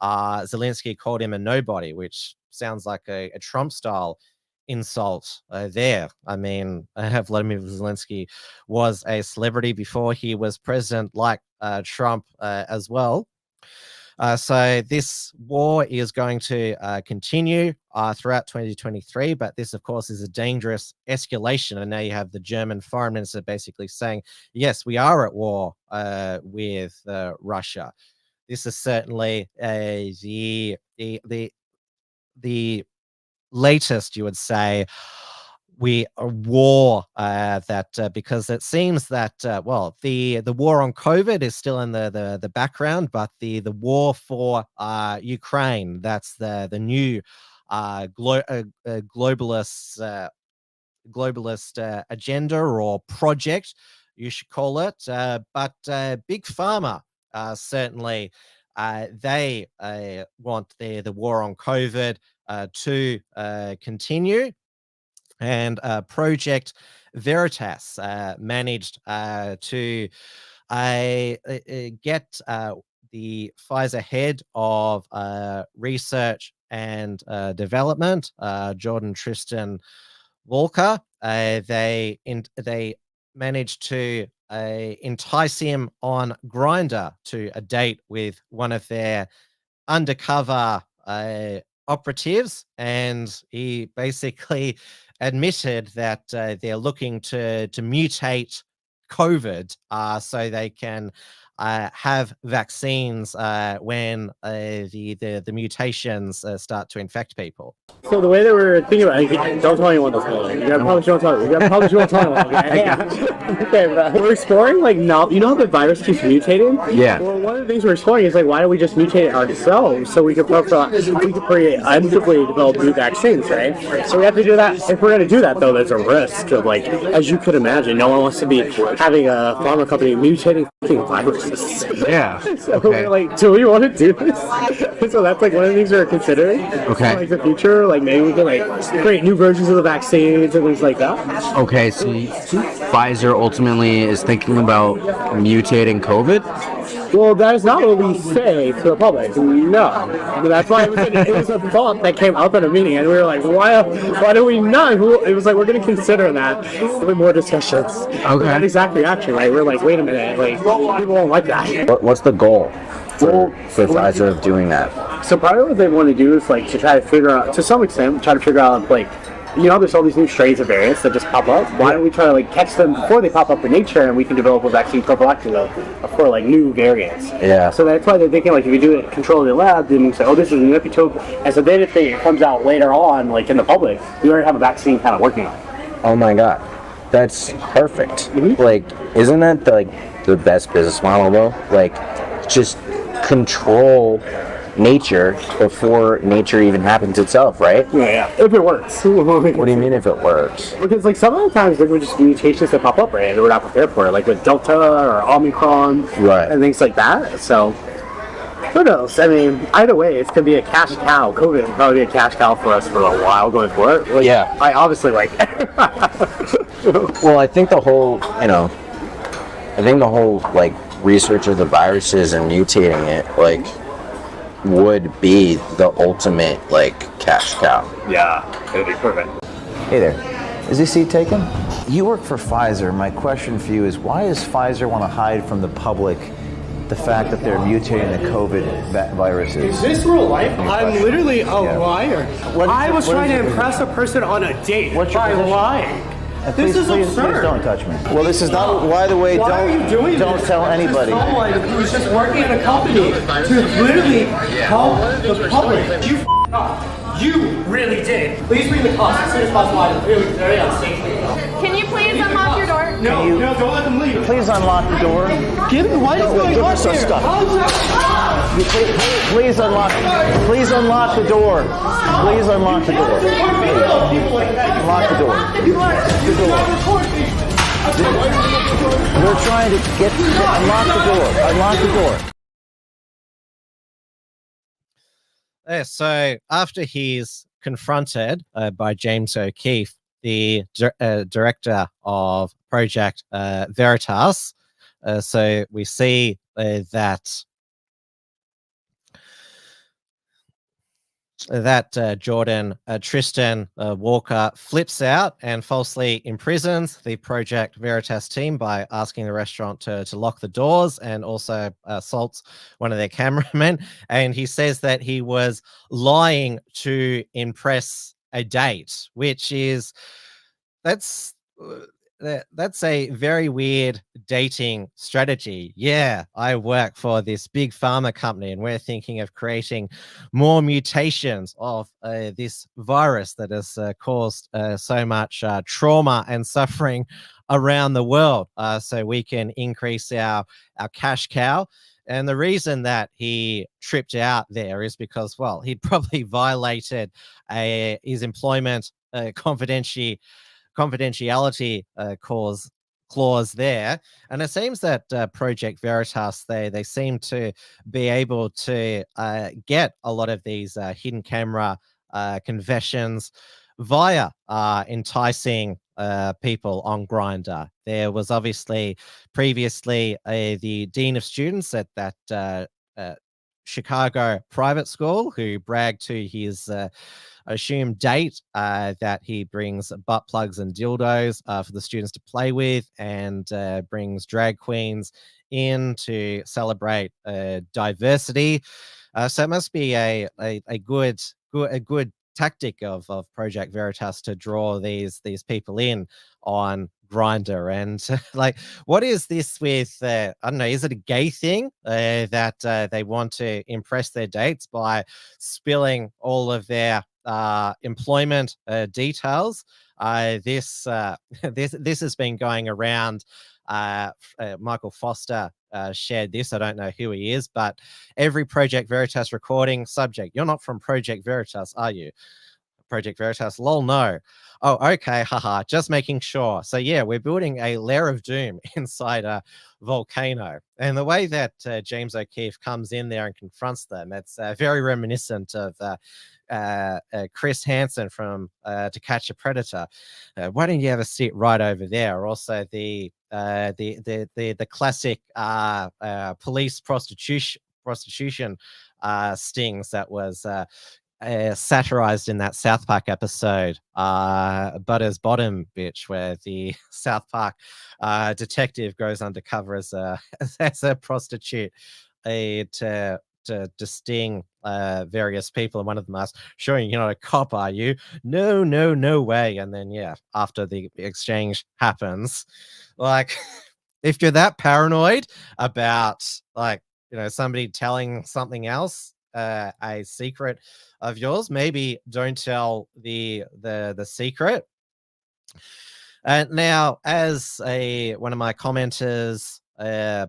Zelensky called him a nobody, which sounds like a Trump-style insult there. I mean, Vladimir Zelensky was a celebrity before he was president, like Trump as well. So this war is going to continue throughout 2023, but this, of course, is a dangerous escalation. And now you have the German foreign minister basically saying, yes, we are at war with Russia. This is certainly the latest, you would say, a war that because it seems that well, the war on COVID is still in the background, but the war for Ukraine, that's the new globalist agenda or project, you should call it. But Big Pharma certainly they want the war on COVID to continue. And Project Veritas managed to get the Pfizer head of research and development, Jordan Tristan Walker. They managed to entice him on Grindr to a date with one of their undercover operatives, and he basically admitted that they're looking to mutate COVID so they can have vaccines when the mutations start to infect people. So the way that we're thinking about it, don't tell anyone this. You probably shouldn't tell anyone. You probably shouldn't tell anyone. Okay? Yeah. Okay, but we're exploring like now. You know how the virus keeps mutating? Yeah. Well, one of the things we're exploring is like, why don't we just mutate it ourselves so we could create undoubtedly develop new vaccines, right? So we have to do that. If we're going to do that, though, there's a risk of like, as you could imagine, no one wants to be having a pharma company mutating viruses. Yeah. So we're like, do we want to do this? So that's like one of the things we're considering. Okay. Like the future, like maybe we can like create new versions of the vaccines and things like that. Okay, so Pfizer ultimately is thinking about mutating COVID? Well, that is not what we say to the public. No. That's why it was a thought that came up at a meeting, and we were like, why do we not? It was like, we're going to consider that with more discussions. Okay. That exact reaction, right? We're like, wait a minute, like, people won't like that. What's the goal for Pfizer of doing that? So probably what they want to do is like to try to figure out, to some extent, like, you know, there's all these new strains of variants that just pop up. Why don't we try to like catch them before they pop up in nature, and we can develop a vaccine prophylactically for like new variants. Yeah. So that's why they're thinking like if you do it control in the lab, then we say, oh, this is an epitope. And so then if it comes out later on, like in the public, we already have a vaccine kind of working on it. Oh my god, that's perfect. Mm-hmm. Like, isn't that the best business model though? Like, just control nature before nature even happens itself, right? Yeah. If it works. What do you mean if it works? Because like some of the times there were just mutations that pop up, right? And we're not prepared for it, like with Delta or Omicron, right, and things like that. So who knows? I mean, either way, it's gonna be a cash cow. COVID will probably be a cash cow for us for a while going forward. Like, yeah. I obviously like. Well, I think the whole, like research of the viruses and mutating it, like, would be the ultimate like cash cow. Yeah, it'd be perfect. Hey there, is this seat taken? You work for Pfizer. My question for you is, why does Pfizer want to hide from the public the fact that they're mutating the COVID viruses? Is this real life? I'm literally a liar. I was trying to impress a person on a date by lying. This is absurd. Please don't touch me. Well, this is not. By the way, don't tell anybody. Someone who's just working at a company to literally help the public. You f***ed up. You really did. Please bring the cops as soon as possible. I'm really very unsafe. Can you please unlock your door? No, don't let them leave. Please unlock the door. Give me what is going on here? Please unlock. Please unlock the door. Please unlock the door. Unlock the door. We're trying to unlock the door. Unlock the door. So after he's confronted by James O'Keefe, the director of Project Veritas, so we see that that Jordan Tristan Walker flips out and falsely imprisons the Project Veritas team by asking the restaurant to lock the doors, and also assaults one of their cameramen. And he says that he was lying to impress a date, which is that's a very weird dating strategy. Yeah, I work for this big pharma company and we're thinking of creating more mutations of this virus that has caused so much trauma and suffering around the world, so we can increase our cash cow. And the reason that he tripped out there is because, well, he'd probably violated his employment confidentiality clause there. And it seems that Project Veritas, they seem to be able to get a lot of these hidden camera confessions via enticing people on Grindr. There was obviously previously the dean of students at that Chicago private school who bragged to his assumed date that he brings butt plugs and dildos for the students to play with, and brings drag queens in to celebrate diversity. So it must be a good tactic of Project Veritas to draw these people in on Grindr. And like, what is this with I don't know, is it a gay thing that they want to impress their dates by spilling all of their employment details? This has been going around. Michael Foster shared this. I don't know who he is, but every Project Veritas recording subject, you're not from Project Veritas, are you? Project Veritas, lol, no. Oh, okay, haha, just making sure. So yeah, we're building a lair of doom inside a volcano. And the way that James O'Keefe comes in there and confronts them, it's very reminiscent of Chris Hansen from To Catch a Predator. Why don't you ever sit right over there? Also the classic police prostitution stings that was satirized in that South Park episode, Butter's Bottom Bitch, where the South Park detective goes undercover as a prostitute to sting various people, and one of them asks, "Sure, you're not a cop, are you?" No way. And then yeah, after the exchange happens, like, if you're that paranoid about, like, you know, somebody telling something else, a secret of yours, maybe don't tell the secret. Now, as one of my commenters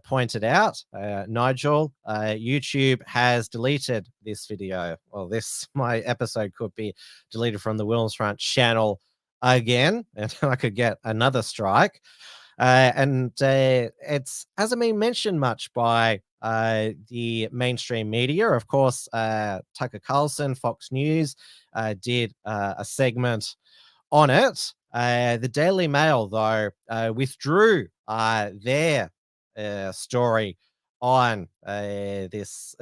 pointed out, Nigel, YouTube has deleted this video. Well, my episode could be deleted from the Wilmsfront channel again, and I could get another strike. And it hasn't been mentioned much by the mainstream media. Of course, Tucker Carlson, Fox News, did a segment on it. The Daily Mail, though, withdrew their story on this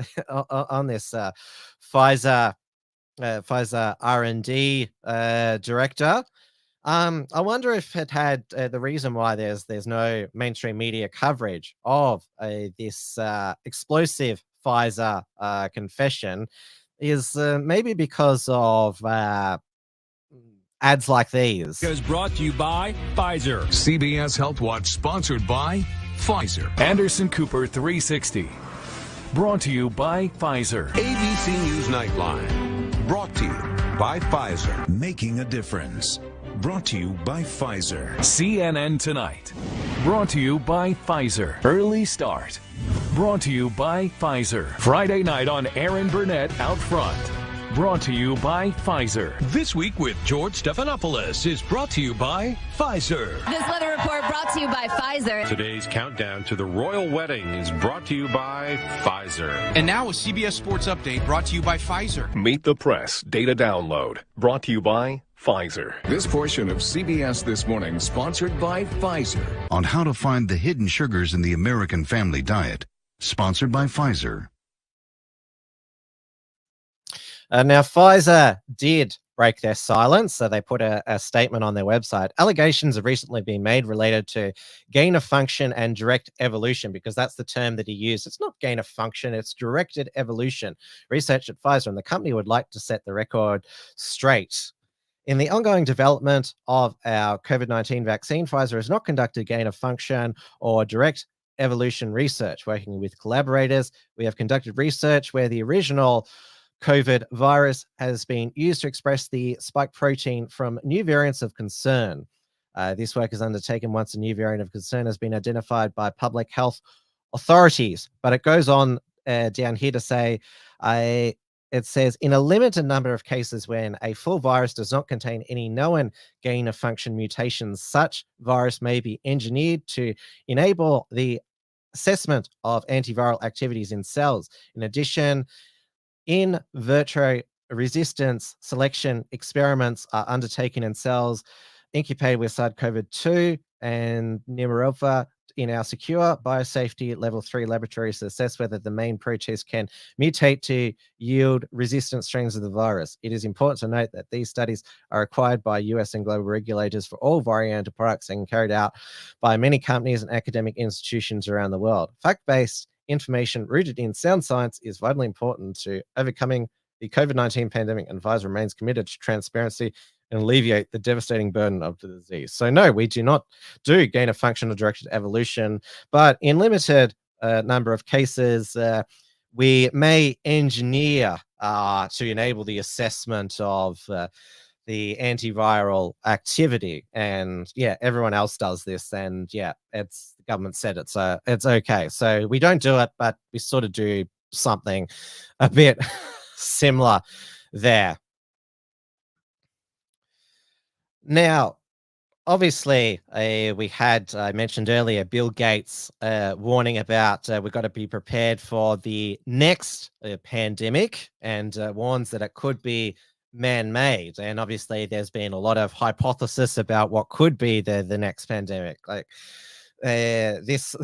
Pfizer R&D director. I wonder if it had the reason why there's no mainstream media coverage of this explosive Pfizer confession is maybe because of ads like these. Is brought to you by Pfizer. CBS Health Watch sponsored by Pfizer. Anderson Cooper 360. Brought to you by Pfizer. ABC News Nightline. Brought to you by Pfizer. Making a difference. Brought to you by Pfizer. CNN Tonight. Brought to you by Pfizer. Early Start. Brought to you by Pfizer. Friday night on Aaron Burnett Out Front. Brought to you by Pfizer. This Week with George Stephanopoulos is brought to you by Pfizer. This weather report brought to you by Pfizer. Today's countdown to the royal wedding is brought to you by Pfizer. And now a CBS Sports Update brought to you by Pfizer. Meet the Press Data Download brought to you by Pfizer. This portion of CBS This Morning sponsored by Pfizer. On how to find the hidden sugars in the American family diet. Sponsored by Pfizer. Now, Pfizer did break their silence, so they put a statement on their website. Allegations have recently been made related to gain of function and direct evolution, because that's the term that he used. It's not gain of function, it's directed evolution. Research at Pfizer and the company would like to set the record straight. In the ongoing development of our COVID-19 vaccine, Pfizer has not conducted gain of function or direct evolution research. Working with collaborators, we have conducted research where the original COVID virus has been used to express the spike protein from new variants of concern. This work is undertaken once a new variant of concern has been identified by public health authorities. But it goes on down here to say, it says, in a limited number of cases when a full virus does not contain any known gain of function mutations, such virus may be engineered to enable the assessment of antiviral activities in cells. In addition, in vitro resistance selection experiments are undertaken in cells incubated with SARS-CoV-2 and Nimarova in our secure biosafety level 3 laboratories to assess whether the main protease can mutate to yield resistant strains of the virus. It is important to note that these studies are required by US and global regulators for all variant products and carried out by many companies and academic institutions around the world. Fact-based information rooted in sound science is vitally important to overcoming the COVID-19 pandemic, and Pfizer remains committed to transparency and alleviate the devastating burden of the disease. So no, we do not do gain of function or directed evolution, but in limited number of cases, we may engineer to enable the assessment of the antiviral activity. And yeah, everyone else does this, and yeah, it's the government said it, so it's okay. So we don't do it, but we sort of do something a bit similar there. Now, obviously, we had, I mentioned earlier, Bill Gates warning about we've got to be prepared for the next pandemic, and warns that it could be man-made. And obviously, there's been a lot of hypothesis about what could be the next pandemic. Like this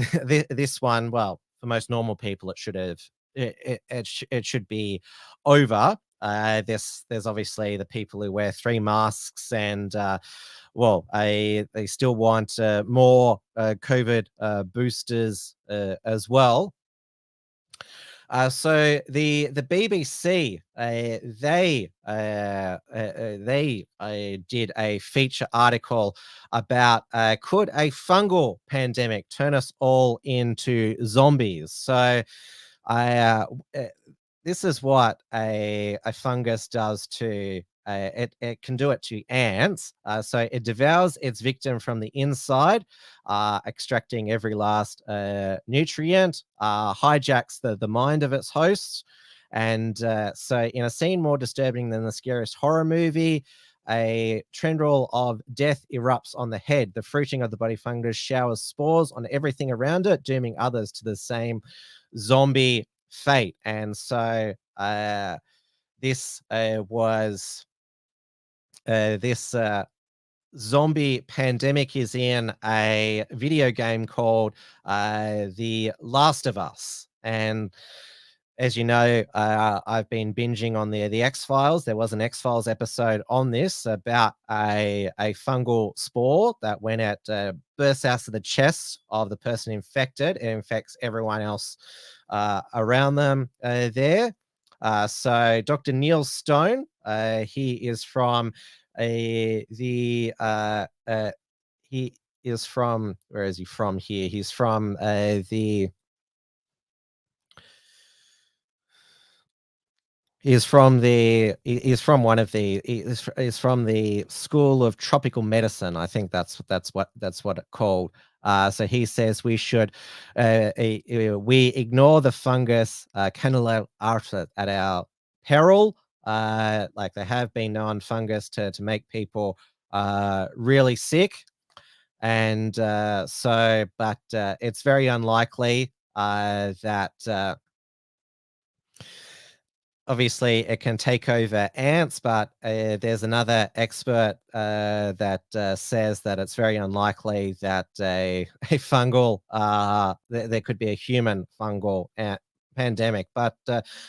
one, well, for most normal people, it should have it should be over. There's obviously the people who wear 3 masks and well, they still want more COVID boosters as well. So the BBC they did a feature article about could a fungal pandemic turn us all into zombies? So this is what a fungus does to it can do it to ants. So it devours its victim from the inside, extracting every last nutrient, hijacks the mind of its hosts. And so in a scene more disturbing than the scariest horror movie, a tendril of death erupts on the head. The fruiting of the body fungus showers spores on everything around it, dooming others to the same zombie fate. And so this was this zombie pandemic is in a video game called The Last of Us. And as you know, I've been binging on the X-Files. There was an X-Files episode on this about a fungal spore that when it bursts out of the chest of the person infected, it infects everyone else around them there. So Dr. Neil Stone, he is from he is from, where is he from here? He's from He's from one of the he's from the School of Tropical Medicine. I think that's what it called. So he says we should we ignore the fungus Candela arta at our peril. Like there have been known fungus to make people really sick, and so but it's very unlikely that. Obviously, it can take over ants, but there's another expert that says that it's very unlikely that a fungal, there could be a human fungal pandemic, but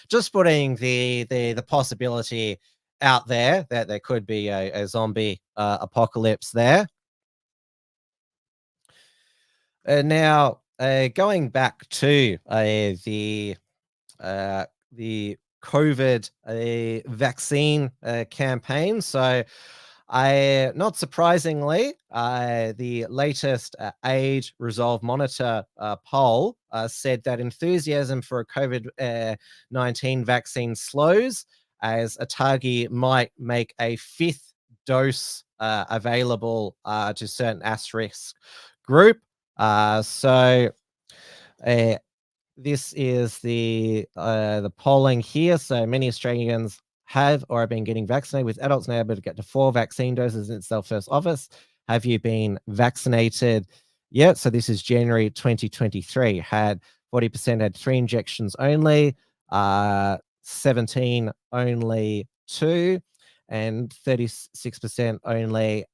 just putting the possibility out there that there could be a zombie apocalypse there. Now, going back to the COVID vaccine campaign. So, not surprisingly, the latest Age Resolve Monitor poll said that enthusiasm for a COVID-19 vaccine slows as Atagi might make a 5th dose available to certain asterisk group. This is the polling here. So many Australians have or have been getting vaccinated, with adults now able to get to 4 vaccine doses since their first office. Have you been vaccinated yet? So this is January 2023. Had 40% had 3 injections only, 17 only 2, and 36% only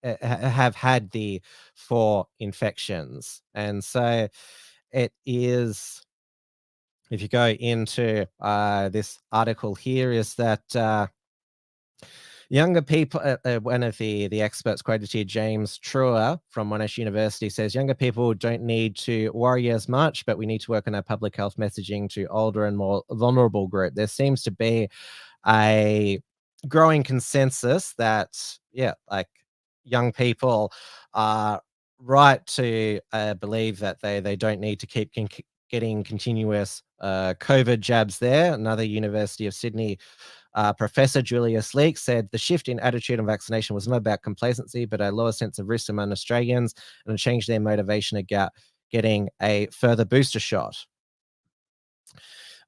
have had the 4 infections. And so it is, if you go into this article here, is that younger people, one of the experts quoted here, James Truer from Monash University, says younger people don't need to worry as much, but we need to work on our public health messaging to older and more vulnerable group. There seems to be a growing consensus that, like young people are right to believe that they don't need to keep getting continuous COVID jabs there. Another University of Sydney Professor Julius Leake said the shift in attitude on vaccination was not about complacency, but a lower sense of risk among Australians and a change their motivation about getting a further booster shot.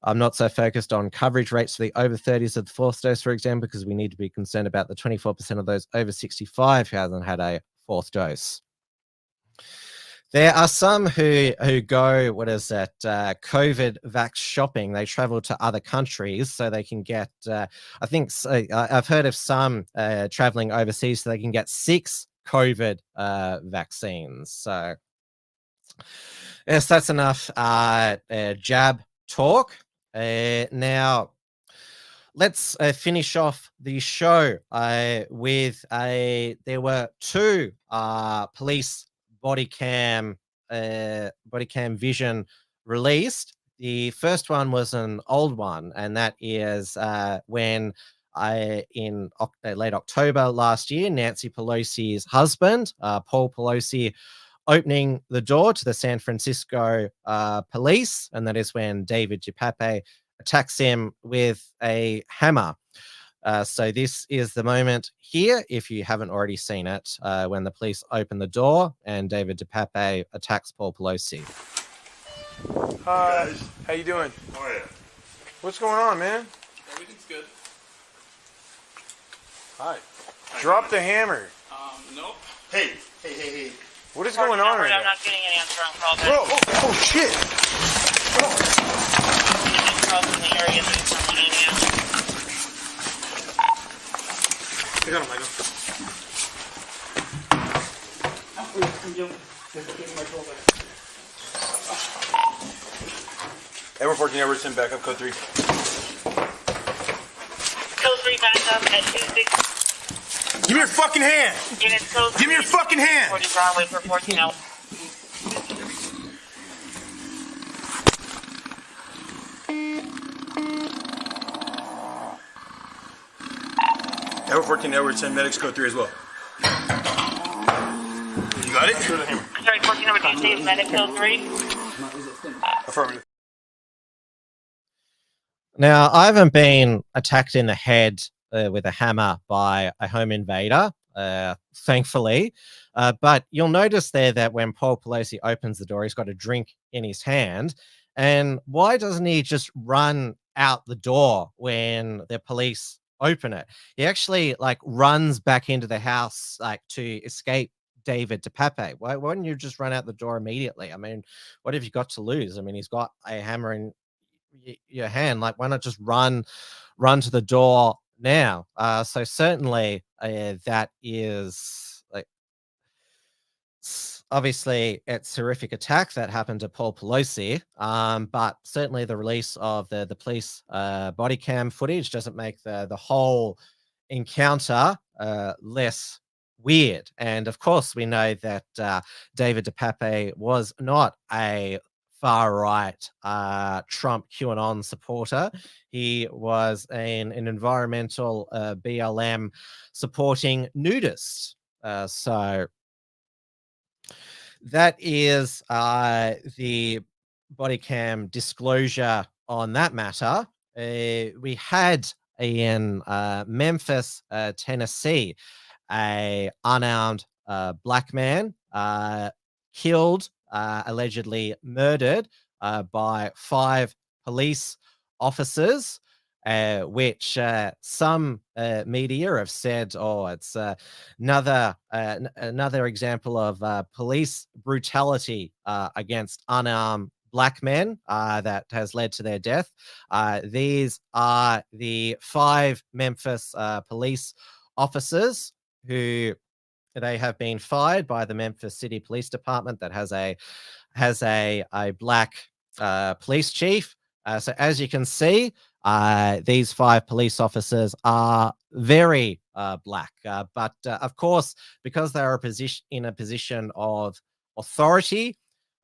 I'm not so focused on coverage rates for the over 30s of the 4th dose, for example, because we need to be concerned about the 24% of those over 65 who hasn't had a 4th dose. There are some who go, COVID vax shopping. They travel to other countries so they can get, I've heard of some traveling overseas so they can get 6 COVID vaccines. So, yes, that's enough jab talk. Now, let's finish off the show with there were 2 police body cam vision released. The first one was an old one, and that is when in late October last year, Nancy Pelosi's husband, Paul Pelosi, opening the door to the San Francisco police, and that is when David DePape attacks him with a hammer. So this is the moment here, if you haven't already seen it, when the police open the door and David DePape attacks Paul Pelosi. Hi, how you doing? How are you? What's going on, man? Everything's good. Hi. Drop the hammer. Nope. Hey. What is going on right now? I'm not getting an answer on call back. Bro, oh shit. Crossing the area that it's on the email. I got him, Michael. Edward 14, Edward, send back up, code 3. Code 3 back up at 26. Give me your fucking hand! Give me your fucking hand! 40 Broadway for 14 hours. Edward 14, Edward, send medics, code 3 as well. You got it? Sorry, 14 number 2, save medic code 3. Affirmative. Now, I haven't been attacked in the head with a hammer by a home invader, thankfully. But you'll notice there that when Paul Pelosi opens the door, he's got a drink in his hand. And why doesn't he just run out the door when the police open it? He actually runs back into the house to escape David DePape. Why wouldn't you just run out the door immediately? I mean, what have you got to lose? I mean, he's got a hammer in your hand. Why not just run to the door now? So certainly that is obviously, it's a horrific attack that happened to Paul Pelosi, but certainly the release of the police body cam footage doesn't make the whole encounter less weird. And of course, we know that David DePape was not a far-right Trump QAnon supporter. He was an environmental BLM supporting nudist. So that is the body cam disclosure on that matter. We had in Memphis, Tennessee, a unarmed black man killed, allegedly murdered by 5 police officers, which some media have said, oh, it's another example of police brutality against unarmed black men that has led to their death. These are the 5 Memphis police officers who they have been fired by the Memphis City Police Department that has a black police chief. So as you can see, these 5 police officers are very black, but of course, because they are in a position of authority,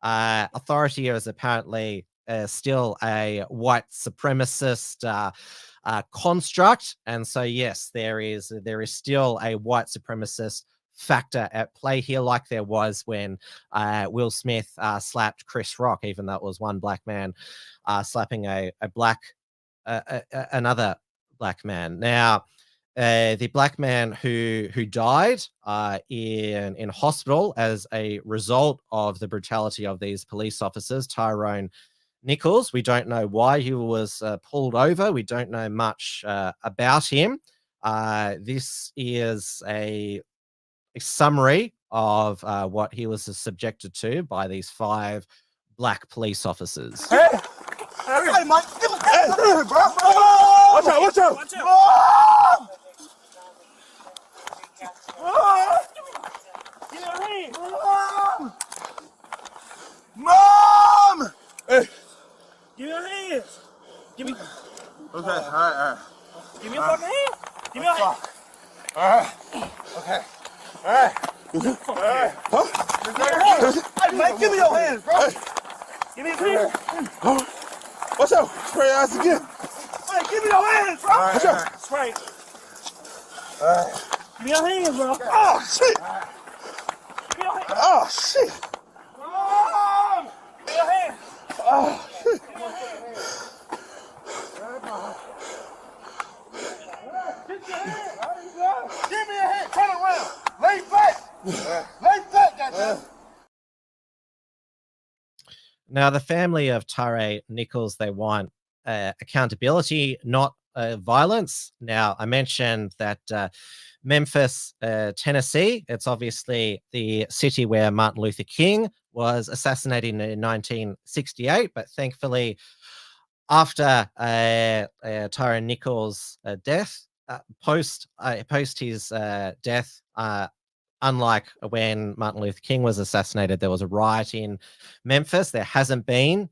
authority is apparently still a white supremacist construct, and so yes, there is still a white supremacist factor at play here, like there was when Will Smith slapped Chris Rock, even though it was one black man slapping another black man. Now, the black man who died in hospital as a result of the brutality of these police officers, Tyrone Nichols. We don't know why he was pulled over. We don't know much about him. This is a summary of what he was subjected to by these 5 black police officers. Hey, Mike, hey, bro. Watch out, watch out. Watch out. Get your hand. Mom! Hey. Give me your hands. Give me. Okay, all right. Give me your fucking hand. Give me your hand. All right. Okay. All right. All right. Huh? Hey, Mike, give me your hands, bro. Hey. Give me your hands. Watch out. Spray your ass again. Hey, give me your hands, bro. Watch out. Spray. All right. Give me your hands, bro. Oh, shit. Give me your hands. Oh, shit. Mom! Give me your hands. Oh, shit. Give me a hand. Turn around. Lay back. Lay back, goddamn. Now, the family of Tyrone Nichols, they want accountability, not violence. Now, I mentioned that Memphis, Tennessee, it's obviously the city where Martin Luther King was assassinated in 1968, but thankfully, after Tyrone Nichols' death, post his death, unlike when Martin Luther King was assassinated, there was a riot in Memphis. There hasn't been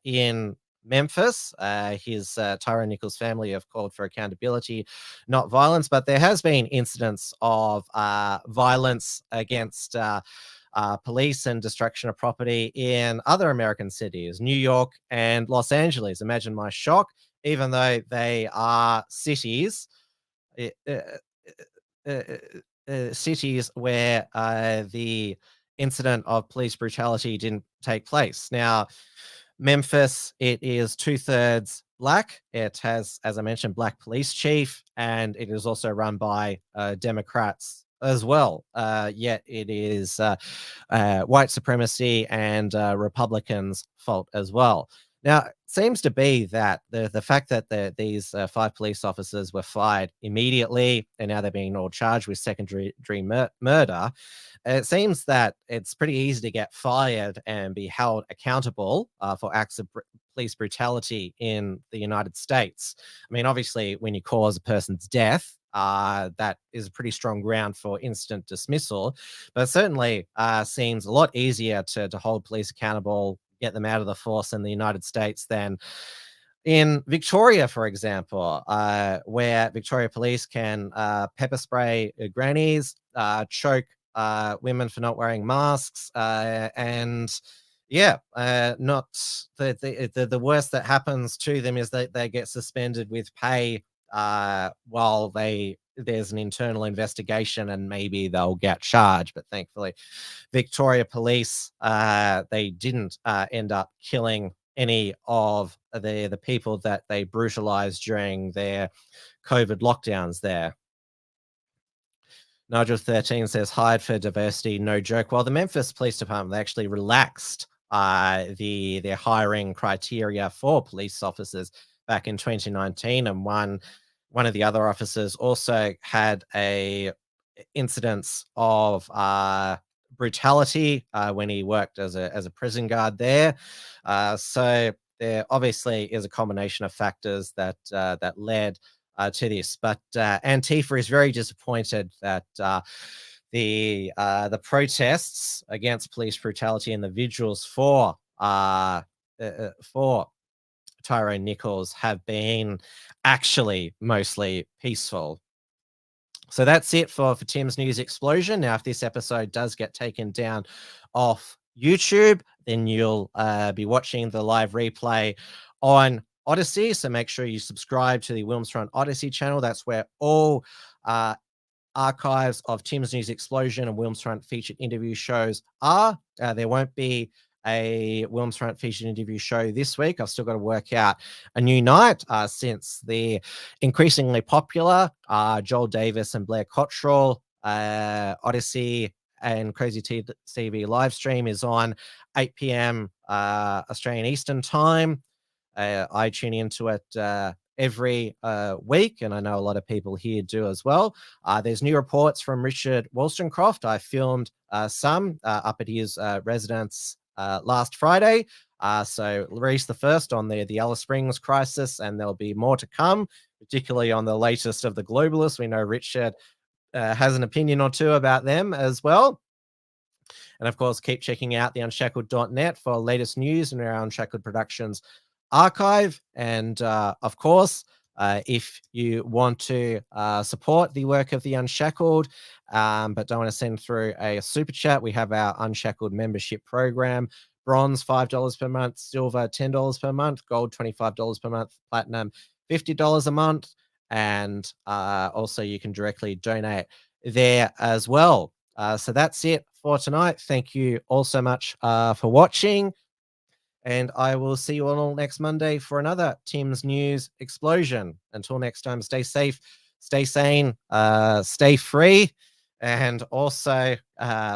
in Memphis. Tyrone Nichols' family have called for accountability, not violence, but there has been incidents of violence against police and destruction of property in other American cities, New York and Los Angeles. Imagine my shock, even though they are cities, cities where the incident of police brutality didn't take place. Now, Memphis, it is 2/3 black. It has, as I mentioned, black police chief, and it is also run by Democrats as well. Yet it is white supremacy and Republicans' fault as well. Now, it seems to be that the fact that these 5 police officers were fired immediately, and now they're being all charged with secondary murder, it seems that it's pretty easy to get fired and be held accountable for acts of police brutality in the United States. I mean, obviously, when you cause a person's death, that is a pretty strong ground for instant dismissal. But it certainly seems a lot easier to hold police accountable, get them out of the force in the United States than in Victoria, for example, where Victoria Police can pepper spray grannies, choke women for not wearing masks, and not the worst that happens to them is that they get suspended with pay while there's an internal investigation, and maybe they'll get charged. But thankfully, Victoria Police, they didn't end up killing any of the people that they brutalized during their COVID lockdowns there. Nigel 13 says, hired for diversity, no joke. Well, the Memphis Police Department, they actually relaxed their hiring criteria for police officers back in 2019, and one of the other officers also had a incidents of brutality when he worked as a prison guard there. So there obviously is a combination of factors that led to this. But Antifa is very disappointed that the protests against police brutality and the vigils for Tyrone Nichols have been actually mostly peaceful. So that's it for Tim's News Explosion. Now, if this episode does get taken down off YouTube, then you'll be watching the live replay on Odyssey. So make sure you subscribe to the Wilmsfront Odyssey channel. That's where all archives of Tim's News Explosion and Wilmsfront featured interview shows are. There won't be a Wilmsfront featured interview show this week. I've still got to work out a new night since the increasingly popular Joel Davis and Blair Cottrell Odyssey and Crazy TV live stream is on 8 p.m. Australian Eastern Time. I tune into it every week, and I know a lot of people here do as well. There's new reports from Richard Wollstonecroft. I filmed some up at his residence last Friday. So released the first on the Alice Springs crisis, and there'll be more to come, particularly on the latest of the globalists. We know Richard has an opinion or two about them as well. And of course, keep checking out the unshackled.net for latest news in our Unshackled Productions archive. And of course, if you want to support the work of the Unshackled, but don't want to send through a super chat, we have our Unshackled membership program. Bronze, $5 per month. Silver, $10 per month. Gold, $25 per month. Platinum, $50 a month. And also you can directly donate there as well. So that's it for tonight. Thank you all so much for watching. And I will see you all next Monday for another Tim's News Explosion. Until next time, stay safe, stay sane, stay free, and also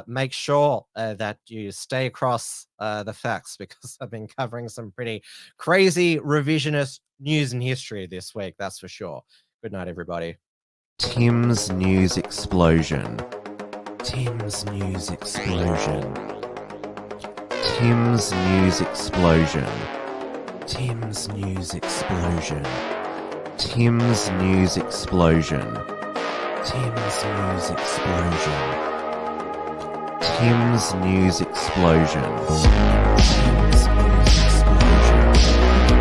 make sure that you stay across the facts, because I've been covering some pretty crazy revisionist news and history this week, that's for sure. Good night, everybody. Tim's News Explosion. Tim's News Explosion. Tim's News Explosion. Tim's News Explosion. Tim's News Explosion. Tim's News Explosion. Tim's News Explosion. Tim's News Explosion.